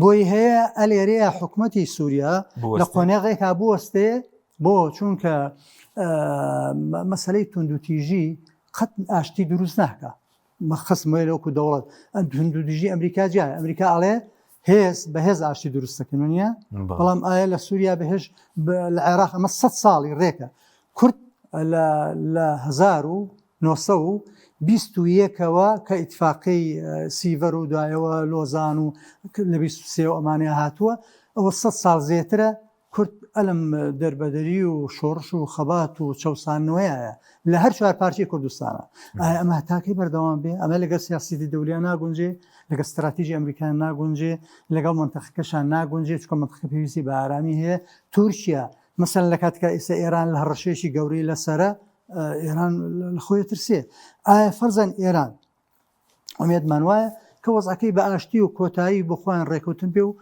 بۆی هەیە ئەلێرەیە حکوومەتی سووریا لە قۆنێغێکا بوەستێ بۆ چونکە مەسەلەی توندوتیژی قەت ئاشتی دروست ناکە مەخەسمە لەوەکو دەوڵەت توندوتیژی ئەمریکا جیایە ئەمریکا ئەڵێ هێز بە هێز ئاشتی دروستەکەن نیە بەڵام ئایا لە سووریا بەهێش لە عێراق ئەمە 100 ساڵی ڕێکە کورد لە 1920ەوە کە ئیتفاقی سیڤەر و دوایەوە لۆزان و لە 23 ئەمانەیە هاتووە ئەوە 100 ساڵ زێترە کورد ئەلم دەربەدەری و شۆڕش و خەبات و چەوسانەوەیە لە هەر چوار پارچەی کوردستانە ئایا ئەمە هەتاکەی بەردەوام بێ ئەمە لەگەڵ سیاسیتی دەولیان ناگونجێ لەگە استراتیژی ئەمریکان ناگونجێ لەگەڵ منتەقەکەشان ناگونجێ چکە منتەقە پێویستی بە ئارامی هەیە تورکیا مەسەن لە کاتکە ئێستا ئێران لە هەڕەشێکی گەورەی لەسرە ئێران لە خۆی ترسێ ئایا فەرزەن ئێران ئەمێدمان وایە کە وەزعەکەی بە ئاشتی و کۆتایی بۆ خۆیان ڕێکوتن پێ و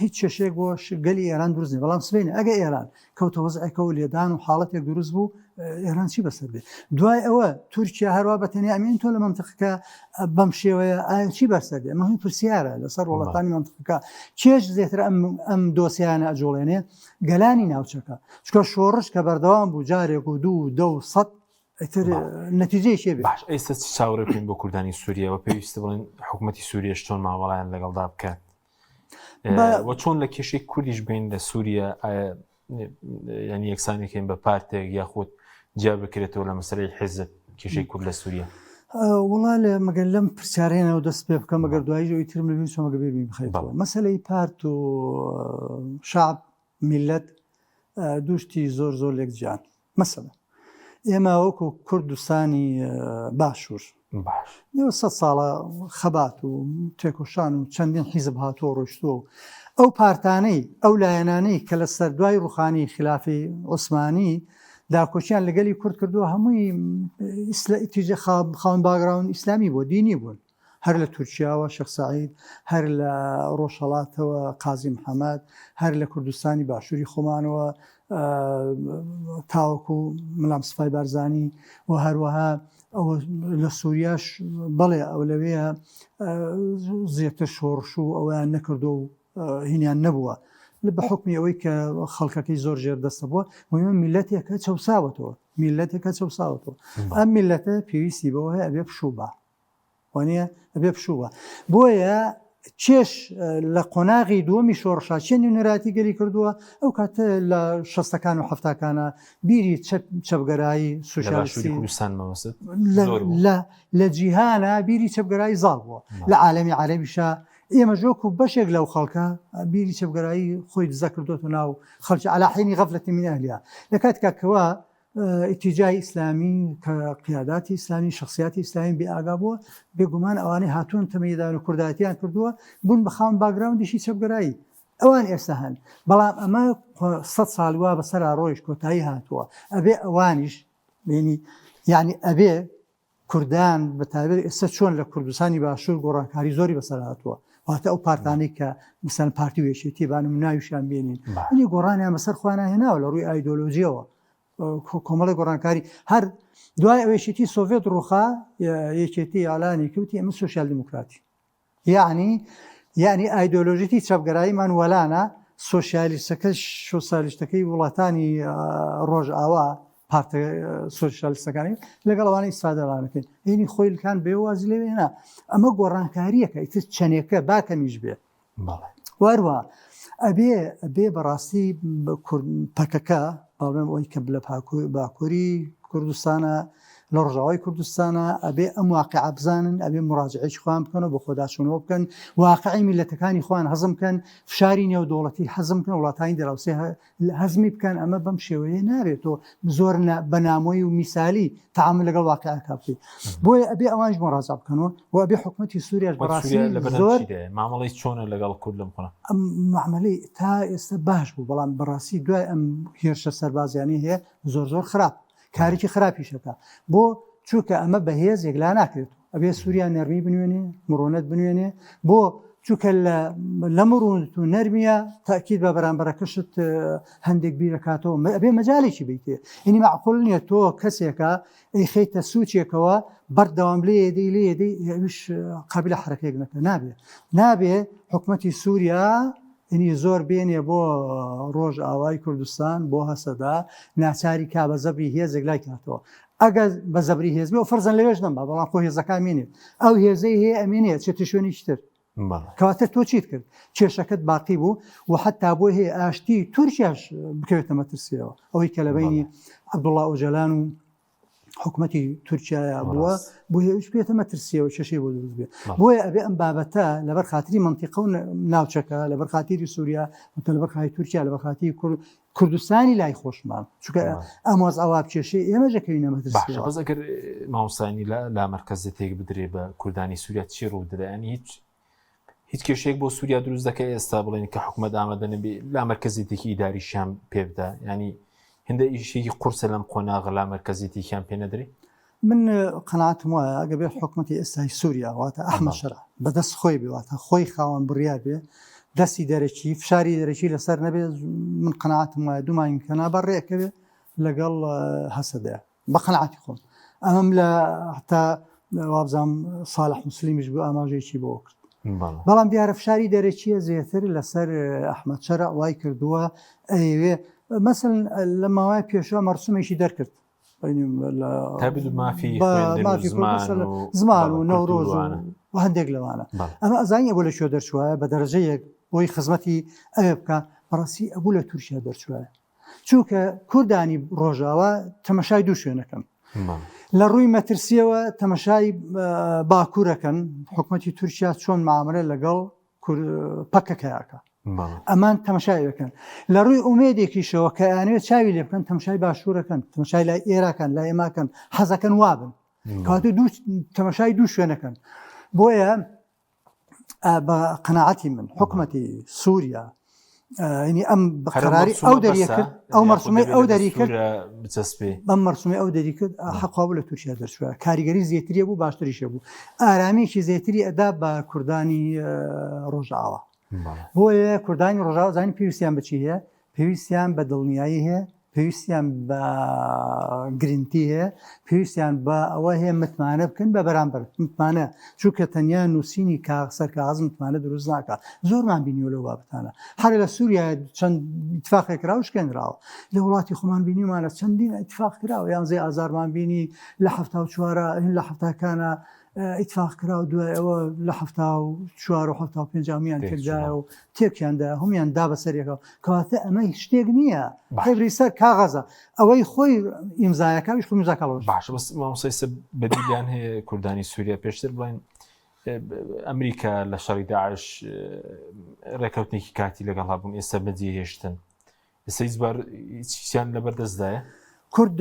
هیچ کێشێک بۆ گەلی ئێران دروست بەڵام سبینە ئەگە ئێران کەوتە وەزعەکە و لێدان و حاڵەتێک دروست بوو ئێران چی بەسەر بێ دوای ئەوە تورکیا هەروە بەتەنیا ئەمین تۆ لە منتەقەکە بەم شێوەیە ئایا چی بەسەر دێ ئەمە پرسیارە لەسەر وڵاتانی منتەقەکە چێژ زێتر ئەم دۆسیانە ئەجۆڵێنێ گەلانی ناوچەکە چکە شۆڕش کە بەردەوام بوو جارێک و دوو دە و سەد نەتیجەی شێ بێ ئێستا چاوەڕێ بکەین بۆ کوردانی سووریەوە پێویستە بڵێن حکوومەتی سووریەش چۆن ماوەڵایان لەگەڵدا بکات وە چۆن لە کێشەی کوردیش بین لە سووریا ینی یەکسانێکین بە پارتێک یاخود جیا بکرێتەوە لە مەسەلەی حیزب کێشەی کورد لە سووریا وڵا لە مەگەر لەم پرسیارێنەوە دەست پێ بکەم مەگەر دواییەوەی ترم لەبین چۆمەگە بێبین بخەیتەوە مەسەلەی پارت و شعب میلەت دووشتی زۆر زۆر لێکجیان مەسەلە ئێمە وەکو کوردستانی باشوور نێوە 100 ساڵە خەبات و تێکۆشان و چەندین حیزب هاتووە ڕۆیشتووە ئەو پارتانەی ئەو لایەنانەی کە لە سەردوای ڕوخانی خلافی عوسمانی داکۆچیان لەگەلی کورد کردووە هەمووی ئیتیجە خاوەن باگراون ئیسلامی بۆ دینی بوون هەر لە تورکیاوە شێخ سەعید هەر لە ڕۆژهەڵاتەوە قازی محەممەد هەر لە کوردستانی باشووری خۆمانەوە تاوەکو ملام سفای بارزانی و هەروەها ئەوە لە سووریاش بەڵێ ئەو لەوەیە زیاتر شۆڕش و ئەویان نەکردو و هینیان نەبووە بە حکمی ئەوەی کە خەڵکەکەی زۆر ژێر دەستە بووە ومە میلەتێکە چەساوەتەوە میلەتێکە چەساوەتەوە ئەم میلەتە پێویستی بەوە هەیە ئەبێ پشوبە وانە ئەبێ پشوبە بۆیە چێش لە قۆناغی دووەمی شۆڕشا چێنی نوێراتی گەلی کردووە ئەو کاتە لە 60ەکان و 70ەکانە بیری چەپگەرایی سوشیالیستی لە جیهانە بیری چەپگەرایی زاڵ بووە لە عالەمی عەرەبیشا ئێمە ژۆک و بەشێک لەو خەڵکە بیری چەپگەرایی خۆی دزە کردوتە ناو خەڵکی عەلا حینی غەفلەتی من ئەهلیها لە کاتێکەوە ئیتیجای ئیسلامی کە قیاداتی ئیسلامی شخصیاتی ئیسلامی بێ ئاگا بووە بێگومان ئەوانەی هاتوون تەمەیدان و کوردایەتیان کردووە بوون بە خاوەن باگراوندیشی چەپگەرایی ئەوان ئێستا هەن بەڵام ئەمە 100 ساڵ وا بەسەر ڕۆیش کۆتایی هاتووە ئەبێ ئەوانیش یعنی ئەبێ کوردان بە تابێت ئێستا چۆن لە کوردستانی باشوور گۆڕانکاری زۆری بەسەر هاتووە واتە ئەو پارتانەی کە مثلا پارتی وێشێتی بانم ناویشان بێنین ئەنی گۆڕانیان بەسەر خوانە هێناوە لە ڕووی ئایدۆلۆژیەوە کۆمەڵی گۆڕانکاری هەر دوای ئەوێشێتی سۆڤێت ڕووخا یەکێتی ئالانی کەوتی ئەمە سۆشیال دیموکراتی یعنی ئایدۆلۆژیتی چەپگەراییمان وەلانە سۆشیالیستەکە سۆسیالیستەکەی وڵاتانی ڕۆژئاوا پارتە سۆشیالیستەکانی لەگەڵەوانی ئیسفادەڵانەکەین هینی خۆیلکان بێوازی لێوێنا ئەمە گۆڕانکاریەکە ئیتر چەنێکە باکەمیش بێ وەروە ئەبێ بەڕاستی پەکەکە باڵێم ئەوی کە لە باکووری کوردستانە لە ڕۆژاوای کوردستانە ئەبێ ئەم واقعە بزانن ئەبێ مراجعەی خوان بکەن و بە خۆداچوونەوە بکەن واقعی میلەتەکانی خوان هەزم بکەن فشاری نێودوڵەتی حەزم بکەن وڵاتانی دراوسێ هەزمی بکەن ئەمە بەم شێوەیە نابێتەوە زۆر بەنامۆی و میسالی تەعامل لەگەڵ واقعەکە بکەیت بۆیە ئەبێ ئەوانش مراجعە بکەنەوە و ئەبێ حکومەتی سووریاش بەڕاستی زۆر مامەڵەی چۆنە لەگەڵ کورد لەم خۆنە ئەم معاملەی تا ئێستا باش بوو بەڵام بەڕاستی دوای ئەم هێرشە سەربازیانی هەیە زۆر خراپ کارێکی خراپیشەکە بۆ چووکە ئەمە بەهێز یەکلا ناکرێت ئەبێ سووریا نەرمی بنوێنێ مرۆنەت بنوێنێ بۆ چووکە لە مرۆنت و نەرمیە تاکید بە بەرامبەرەکەشت هەندێک بیرەکاتەوە ئەبێ مەجالێکی بیتێ اینی معقول نییە تۆ کەسێکە ئەی خەیتە سوچێکەوە بەردەوام لێدەی قابلە حرەکەیەک نەکە نابێ حکومەتی سووریا اینی زۆر بێنێ بۆ ڕۆژ ئاوای کوردستان بۆ هەسەدا ناچاری کا بە زەبری هێزێک لای کاتەوە ئەگەر بە زەبری هێزبێ و فەرزەن لەوێژ نەما بەڵام خۆ هێزەکان مێنێت ئەو هێزەی هەیە ئەمێنێت چێتە شوێنیشتر کەواتە تۆ چیت کرد کێشەکەت باقی بوو و حتا بۆ هەیە ئاشتی تورکیاش بکەوێتە مەترسیەوە ئەوەی کە لە بینی عەبدوڵڵا ئۆجەلان و حکومەتی تورکیایا بووە بۆ هێوش بێتە مەترسیەوە کێشەی بۆ دروست بێت بۆیە ئەبێ ئەم بابەتە لەبەر خاتری منتیقە و ناوچەکە لەبەر خاتری سووریا لەبەر خاتی تورکیا لەبەر خاتی کوردستانی لای خۆشمان چونکە ئەمواز ئەوا بکێشەی ئێمەژەکەوینە مەترسیەوە بەس ئەگەر مامۆستانی لا مەرکەزێتێک بدرێ بە کوردانی سووریا چی ڕوو دەدایانی هیچ کێشەیەک بۆ سووریا دروست دەکەی ئێستا بڵێن کە حکومەت ئامادە نەبێ لا مەرکەزێتێکی ئیداریشیان پێ بدە ینی هەندە ئیشێکی قورسە لەم قۆناغە لا مەرکەزێتێکیان پێ نەدرێ من قەناعەتم وایە ئەگە بێ حکومەتی ئێستای سووریا واتە ئەحمەد شەرع بەدەست خۆی بێواتە خۆی خاوەن بڕیار بێ دەستی دەرەکی فشاری دەرەکی لەسەر نەبێ من قەناعەتم وایە دوومانی کە نابەڕێکە بێ لەگەڵ هەسەدەیە بە قەناعەتی خۆم ئەمەم لە حتا وابزانم ساڵح موسلیمیش بوو ئاماژەیەکی بۆ کرد بەڵام دیارە فشاری دەرەکیە زیاتر لەسەر ئەحمەد شەرع وای کردووە ئەوێ مەسەڵەن لە ماوەی پێشوە مەرسومێکی دەرکرد زمان و نەورۆز و هەندێک لەوانە ئەمە ئەزانیە بۆ لە شوێ دەرچوایە بە دەرەجەیەک بۆی خزمەتی ئەوێ بکە بەڕاستی ئەبوو لە تورکیا دەرچوایە چونکە کوردانی ڕۆژاوە تەمەشای دوو شوێنەکەن لە ڕووی مەترسیەوە تەمەشای باکوورەکەن حکومەتی تورکیا چۆن معاملە لەگەڵ پەکەکەیاکە ئەمان تەمەشای بکەن لە ڕووی ئومێدێکیشەوە کە یانوێت چاوی لێ بکەن تەمەشای باشوورەکەن تەمەشای لای ئێراکەن لای ئێماکەن حەزەکەن وابن کاتە تەمەشای دوو شوێنەکەن بۆیە بە قەناعەتی من حکومەتی سووریا ینی ئەم بەقراری ئەو دەریەکرد ئەو مەرسومەی ئەو دەریکرد بەم مەرسومەی ئەو دەریکرد حەقا لە تورکیا دەرچووە کاریگەری زیاتریە بوو باشتریشە بوو ئارامێکی زیاتری ئەدا بە کوردانی ڕۆژئاوا بۆیە کوردانی ڕۆژاوە زانی پێویستیان بچی هەیە پێویستیان بە دڵنیایی هەیە پێویستیان بە گرنگی هەیە پێویستیان بە ئەوە هەیە متمانە بکەن بە بەرامبەر متمانە چونکە تەنیا نووسینی سەر کاغز متمانە دروست ناکات زۆرمان بینیوە لەو بابەتانە هەر لە سووریا چەند ئیتفاقێک کرا و شکێنراوە لە وڵاتی خۆمان بینیمانە چەندین ئیتفاق کراوە یانزەی ئازارمان بینی لە 74 لە هەفتاکانە ئیتفاق کرا و دوای ئەوە لە 74 و 75 تێکدایە و تێکیاندا هەمویان دا بەسەرێکەوە کەواتە ئەمە شتێک نییە خەبری سەر کاغەزە ئەوەی خۆی ئیمزایەکەویش خۆی ئیمزاکەڵەوە باش بەس مامۆستای بەدیلیان هەیە کوردانی سووریا پێشتر بڵێن ئەمریکا لە شەڕی داعش ڕێکەوتنێکی کاتی لەگەڵ هەبوون ئێستا بەجێ هێشتن ئێستا هیچیان لەبەردەستدایە کورد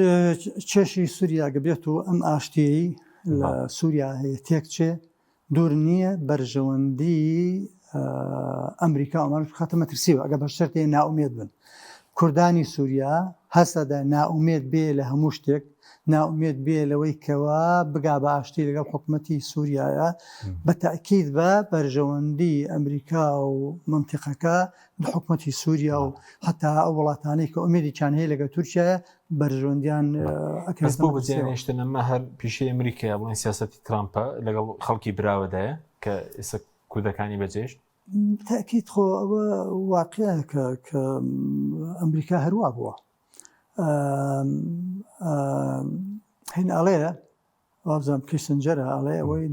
چێشی سووریا گەبێت و ئەم ئاشتیەی لە سووریا هەیە تێکچێ دوور نییە بەرژەوەندی ئەمریکا ئەمان خاتمە ترسیوە ئەگە بە شەرتێ ناومێت بن کوردانی سووریا هەستەدا ناومێت بێ لە هەموو شتێک ناومێت بێ لەوەی کەوا بگا بە ئاشتی لەگەڵ حکوومەتی سووریایە بە تاکید بە بەرژەوەندی ئەمریکا و منتیقەکە لە حکوومەتی سووریا و حتا ئەو وڵاتانەی کە ئومێدیان هەیە لەگە تورکیایە بەرژەوەندیان بۆ بەجێنێشتنەمە هەر پیشەی ئەمریکای بڵێن سیاسەتی ترامپە لەگەڵ خەڵکی براوەدایە کە ئێستا کوردەکانی بەجێشت تاکید خۆ ئەوە واقعە کە ئەمریکا هەروە بووە هین ئەڵەیە وابزانام کیسنجەرە ئەڵێ ئەوەی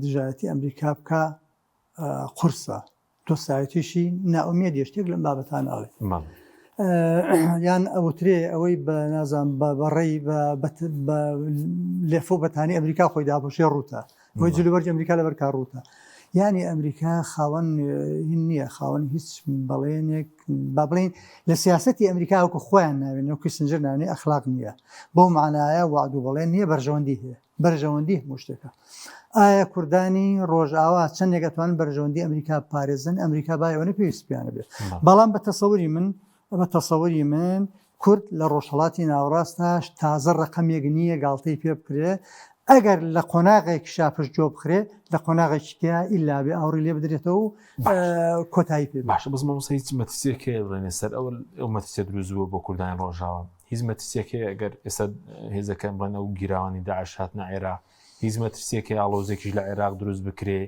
دژایەتی ئەمریکا بکە قورسە دۆستایەتیشی ناومێدی شتێک لەم بابەتان ئاڵێ یان ئەوترێ ئەوەی بە نازان بەڕێی لێفۆ بەتانی ئەمریکا خۆی داپۆشێ ڕوتە بۆی جلوبەرج ئەمریکا لەبەر کار ڕوتە یعنی ئەمریکا خاوەن نییە خاوەن هیچ بەڵێنێک با بڵین لە سیاسەتی ئەمریکا وەکو خۆیان ناوێن وەکو سنجەر ناوێنێ ئەخلاق نییە بۆ معنایە وعد و بەڵێن نییە بەرژەوەندی هەیە بەرژەوەندی هەموو شتێکە ئایا کوردانی ڕۆژئاوا چەندێک دەتوانن بەرژەوەندی ئەمریکا پارێزن ئەمریکا بایەوەنە پێویستیانە بێت بەڵام بە تەسەووری من کورد لە ڕۆژهەڵاتی ناوەڕاستاش تازە ڕقەمێک نییە گاڵتەی پێ بکرێ ئەگەر لە قۆناغێک شاپش جۆ بخرێ لە قۆناغێکیا ئیلا بێ ئاوری لێ بدرێتەوە و کۆتایی پێ باش بزمەوەسە هیچ مەترسیەکە بڵێنێ سەر ئەو مەترسیە دروست بووە بۆ کوردانی ڕۆژاوە هیچ مەترسیەکە ئەگەر ئێستا هێزەکەم بڵێن ئەو گیراوانی داعش هاتنە عێراق هیچ مەترسیەکە ئاڵۆزێکیش لە عێراق دروست بکرێ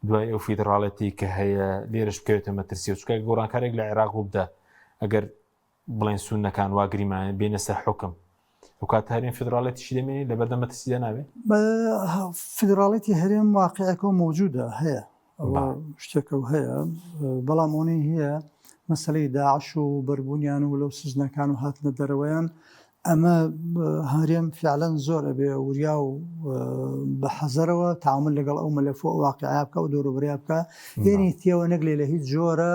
دوای ئەو فیدراڵەتی کە هەیە لێرەش بکەوێتە مەترسیە چکە گۆڕانکارێک لە عێراق بدە ئەگەر بڵێن سونەکان واگریمان بێنە سەر حکم وکات هەرێم فدراڵەتیشی دەمێنێت لە بەردەمە ترسیدا نابێت فدراڵەتی هەرێم واقعەکە موجودە هەیە شتێکە و هەیە بەڵام ئەوەی هەیە مەسەلەی داعش و بەربوونیان و لەو سزنەکان و هاتنە دەرەوەیان ئەمە هەرێم فعلەن زۆر ئەبێ وریا و بە حەزەرەوە تعامل لەگەڵ ئەو مەلەفۆ واقعیا بکە و دەوروبەریا بکە یعنی تێوە نەگلێ لە هیچ جۆرە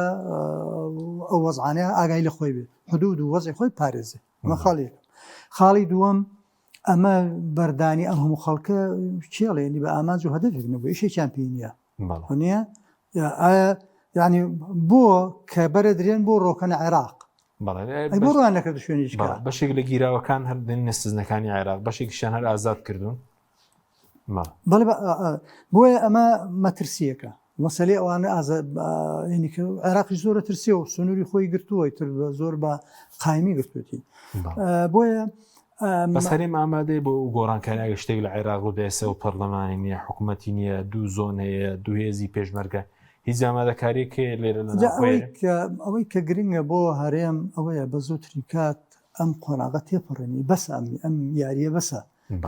ئەو وەزعانەیە ئاگای لە خۆی بێ حدود و وەزعی خۆی پارێزێ ئەمە خاڵێکە خاڵی دووەم ئەمە بەردانی ئەم هەموو خەڵکە کێڵێنی بە ئامانج و هەدەفێک نەبوو ئیشێکیان پێی نییە نییە یعنی بۆ کە بەرە درێن بۆ ڕۆکەنە عێراق بۆ ڕوان نەکرد شوێنی بەشێک لە گیراوەکان هەردێنە سزنەکانی عێراق بەشێکیشیان هەر ئازاد کردوون بەڵێ بۆیە ئەمە مەترسیەکە مەسەلێ ئەوانە عێراقی زۆرە ترسیەوە سنووری خۆی گرتووە تر زۆر بە قایمی گرتوێتی بۆیە بەس هەرێم ئامادەی بۆ گۆڕانکاری شتێک لە عێراق و دەسە و پەرلەمانی نییە حکوومەتی نییە دوو زۆنەیە دوو هێزی پێشمەرگە هیچ ئامادەکاریەکە لێرە ئەوەی کە گرنگە بۆ هەرێم ئەوەیە بە زووتری کات ئەم قۆناغە تێپەڕێنی بەس ئەم یاریە بەسە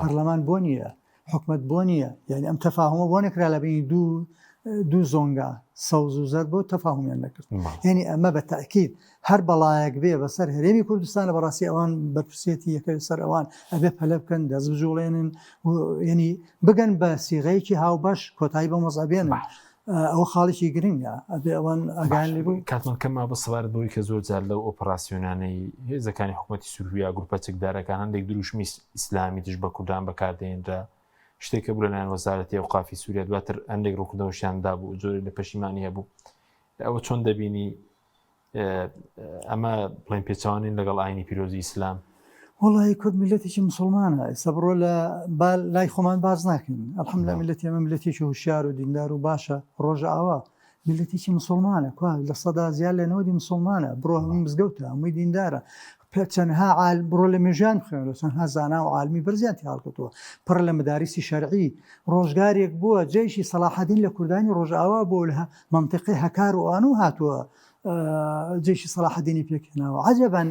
پەرلەمان بۆ نییە حکومت بۆ نییە یعنی ئەم تەفاهمە بۆ نەکرا لە بینی دوو زۆنگا سەوز و زەر بۆ تەفاهمیان نەکرد یعنی ئەمە بە تاکید هەر بەڵایەک بێ بەسەر هەرێمی کوردستانە بەڕاستی ئەوان بەرپرسێتی یەکە سەر ئەوان ئەبێ پەلە بکەن دەست بجوڵێنن ینی بگەن بە سیغەیەکی هاوبەش کۆتایی بە مەزابێنن ئەوە خاڵێکی گرنگە ئەبێ ئەوان ئاگان لێ بووی کاتمان کەما بە سەوارت بۆی کە زۆر جار لەو ئۆپەراسیۆنانەی هێزەکانی حکوومەتی سووریا گروپە چەکدارەکان هەندێک دروشمی ئیسلامی دژ بە کوردان بەکاردێنرا شتێکە بوو لەلایەن وەزارەتی ئەوقافی سووریا دواتر هەندێک ڕووکردنەوەشیاندا بوو زۆری لە پەشیمانی هەبوو ئەوە چۆن دەبینی ئەمە بڵێن پێچوانین لەگەڵ ئاینی پیرۆزی ئیسلام وڵی کورد میلەتێکی مسلمانە ئێستا بڕۆ لە لای خۆمان باز ناکەین ئەلحەمدولیلا میلەتی ئەمە میلەتێکی هوشیار و دیندار و باشە ڕۆژە ئاوا میلەتێکی مسلمانە لە سەدا زیاد لە نەوەدی مسلمانە بڕۆ هەموو مزگەوتە هەمووی دیندارە چەندها بڕۆ لە مێژیان خوێنەوە چەندها زانا و عالمی بەرزیان تیاڵکردووە پڕ لە مەدارسی شەرعی ڕۆژگارێک بووە جێیشی سەلاحەدین لە کوردانی ڕۆژئاوا بۆ لە منتیقی هەکار و ئانوو هاتووە جێشی سەلاحەدینی پێکهێناوە عەجەبەن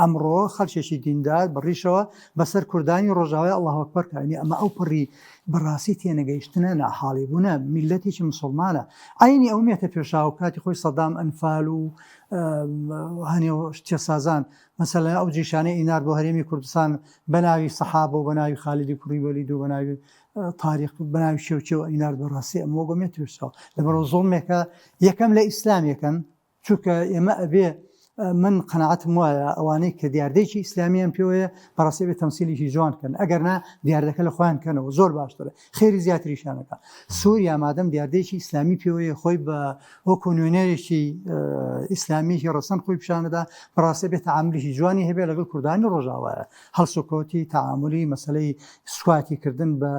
ئەمڕۆ خەڵکێکی دیندار بڕیشەوە بەسەر کوردانی ڕۆژاوای ئەڵڵاهو ئەکبەر کەنی ئەمە ئەو پڕی بەڕاستی تێنەگەیشتنە ناحاڵی بوونە میلەتێکی مسلمانە عینی ئەو مێتە پێشاو کاتی خۆی سەدام ئەنفال و هەنێ شتێ سازان مەسەلەن ئەو جیشانەی ئینار بۆ هەرێمی کوردستان بەناوی سەحابە و بەناوی خالیدی کوڕی وەلید و بەناوی تاریخ بەناوی شێوچێ و ئینار بەڕاستی ئەمە گۆمێت پێشاو لەبەرەوە زۆڵمێکە یەکەم لە ئیسلامیەکەن چونکە ئێمە ئەبێ من قەناعەتم وایە ئەوانەی کە دیاردەیەکی ئیسلامیان پێوەیە بەڕاستی بێت تەمسیلێکی جوانکەن ئەگەرنا دیاردەکە لە خۆیان کەنەوە زۆر باشترە خێری زیاتریشانەکە سووریا مادەم دیاردەیەکی ئیسلامی پێوەیە خۆی بە وەکو نوێنەرێکی ئیسلامیکی ڕەسەن خۆی پیشانەدا بەڕاستی بێت تەعاملیشی جوانی هەبێ لەگەڵ کوردانی ڕۆژاوایە هەڵسوکۆتی تەعاملی مەسەلەی سوکاتیکردن بە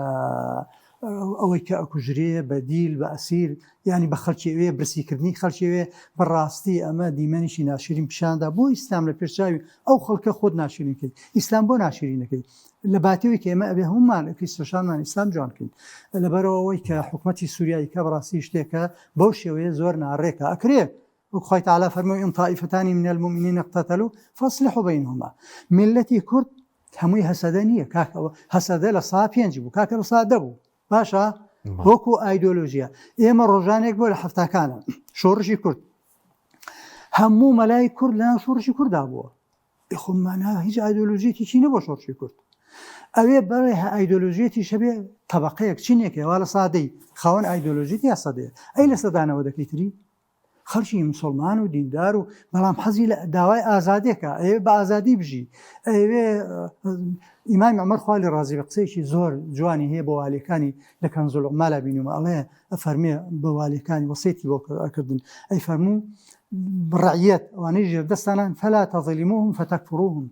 ئەوەی کە ئەکوژرێ بە دیل بە ئەسیر ینی بە خەڵکیوێ برسیکردنی خەڵکیوێ بەڕاستی ئەمە دیمەنیشی ناشرین پیشاندا بۆ ئیسلام لە پێشاوی ئەو خەڵکە خۆت ناشرین کرد ئیسلام بۆ ناشرینەکەی لە باتەوەی کە ئێمە ئەبێ هەمومان کریستۆشانمان ئیسلام جوانکەین لەبەرەوەی کە حکومەتی سووریایی کە بەڕاستی شتێکە بەو شێوەیە زۆر ناڕێکە ئەکرێ وخۆی تعالی فەرمووی ئین طائفتانی من المؤمنین اقتتلوا فاصلحوا بينهما ملەتی کورد هەمووی هەسەدە نییە کاکەوە هەسەدە لە سا 5 بوو کاکە لە سا 10 بوو باشە وەکو ئایدۆلۆژیە ئێمە ڕۆژانێک بۆ لە هەفتاکانە شۆڕشی کورد هەموو مەلای کورد لە شۆڕشی کووردا بووە خۆمانە هیچ ئایدۆلۆژیەتی چی نەبوو شۆڕشی کورد ئەوێ بەڕێ ئایدۆلۆژیەتی شەبێ طبقەیەک چینێکە وا لە سادەی خاوەن ئایدۆلۆژیت یا سەدەیە ئەی لە سەدانەوە دەکەیتری خەڵکی مسلمان و دیندار و بەڵام حەزی لە داوای ئازادێکە ئەوێ بە ئازادی بژی ئەوێ ئیمام عومەر خوا لێ ڕازی بە قسەیەکی زۆر جوانی هەیە بە والیەکانی لە کەنزول عومالا بینومە ئەڵێ ئەفەرمێ بە والیەکانی وەسیەتی بۆ کردن ئەی فەرموو ڕعیەت ئەوانەی ژێردەستانان فەلا تەظلیموهم فتەکفروهم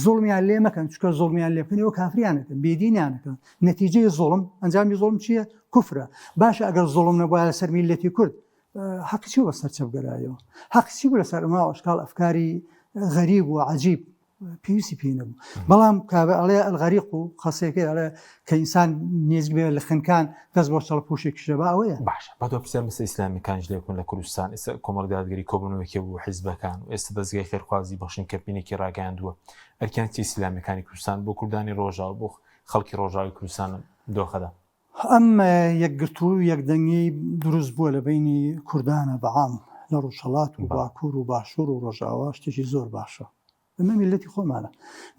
زوڵمیان لێ مەکەن چونکە زوڵمیان لێ بکەن ئەوە کافریانەکەن بێدینیانەکەن نەتیجەی زوڵم ئەنجامی زوڵم چییە کوفرە باشە ئەگەر زوڵم نەبووە لەسەر میلەتی کورد حەقی چی بە سەر چەبگەرایەوە حەقی چی بوو لەسەر ئەمە ئەشکال ئەفکاری غەریب و عەجیب پێویستی پێی نەبوو بەڵام کابە ئەڵێ ئەلغەریق و خەسێکەکە ئەڵێ کە ئینسان نێزگ بێ لە خنکان دەست بۆ چەڵەپۆشێکی شەبا ئەوەیە باشە با دو پرسیار مەسە ئیسلامیەکانیش لێکن لە کوردستان ئێستا کۆمەڵ دادگەری کۆبوونەوەیەکی بوو حیزبەکان و ئێستا دەستگای خێرخوازی بەخشین کەمپینێکی ڕاگەیاندووە ئەرکیانێکی ئیسلامیەکانی کوردستان بۆ کوردانی ڕۆژاو بۆ خەڵکی ڕۆژاوی کوردستان دۆخەدا ئەم یەکگرتو و یەکدەنگی دروست بووە لە بینی کوردانە بەعام لە ڕۆژهەڵات و باکوور و باشوور و ڕۆژاوا شتێکی زۆر باشە ئەمە میلەتی خۆمانە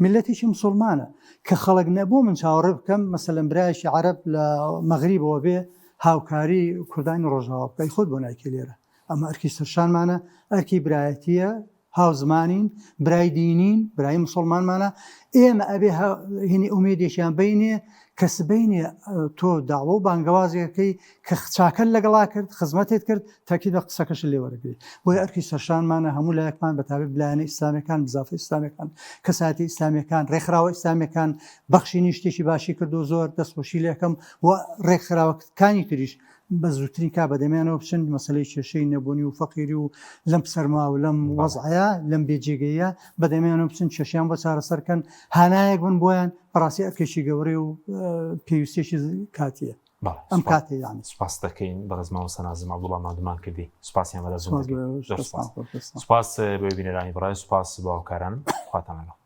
میلەتێکی مسلمانە کە خەڵک نەبوو من چاوەڕێ بکەم مەسەلەن برایشی عەرەب لە مەغریبەوە بێ هاوکاری کوردانی ڕۆژاوا بکەی خۆت بۆ نایکە لێرە ئەمە ئەرکی سەرشانمانە ئەرکی برایەتیە هاوزمانین برای دینین برای مسلمانمانە ئێمە ئەبێ هینی ئومێدێکیان بینێ کەس بینێ تۆ داوە و بانگەوازیەکەی کە چاکەل لەگەڵا کرد خزمەتێت کرد تاکید بە قسەکەش لێوەرەگری بۆی ئەرکی سەرشانمانە هەموو لایەکمان بەتابێت بلایەنە ئیسلامیەکان بزافە ئیسلامیەکان کەساتی ئیسلامیەکان ڕێکخراوە ئیسلامیەکان بەخشینی شتێکی باشی کرد و زۆر دەستخۆشی لەکەم و ڕێکخراوەکانی تریش بە زووترین کا بەدەمیانەوە بچن مەسەلەی کێشەی نەبوونی و فەقیری و لەم سەرما و لەم وەزعەیە لەم بێجێگەیە بەدەمیانەوە بچن کێشیان بۆ چارەسەرکەن هانایەک بن بۆیان بەڕاستی ئەرکێکی گەورەی و پێویستێکی کاتیە ئەم کاتێ یانی سوپاس دەکەین بە ڕێزماوە سەنازم عەبدوڵڵا مادومان کردی سوپاسیان بەدە زۆر سوپاس بۆ بینەرانی بەڕای سوپاس بۆ هاوکارانم خواتان لەگەڵ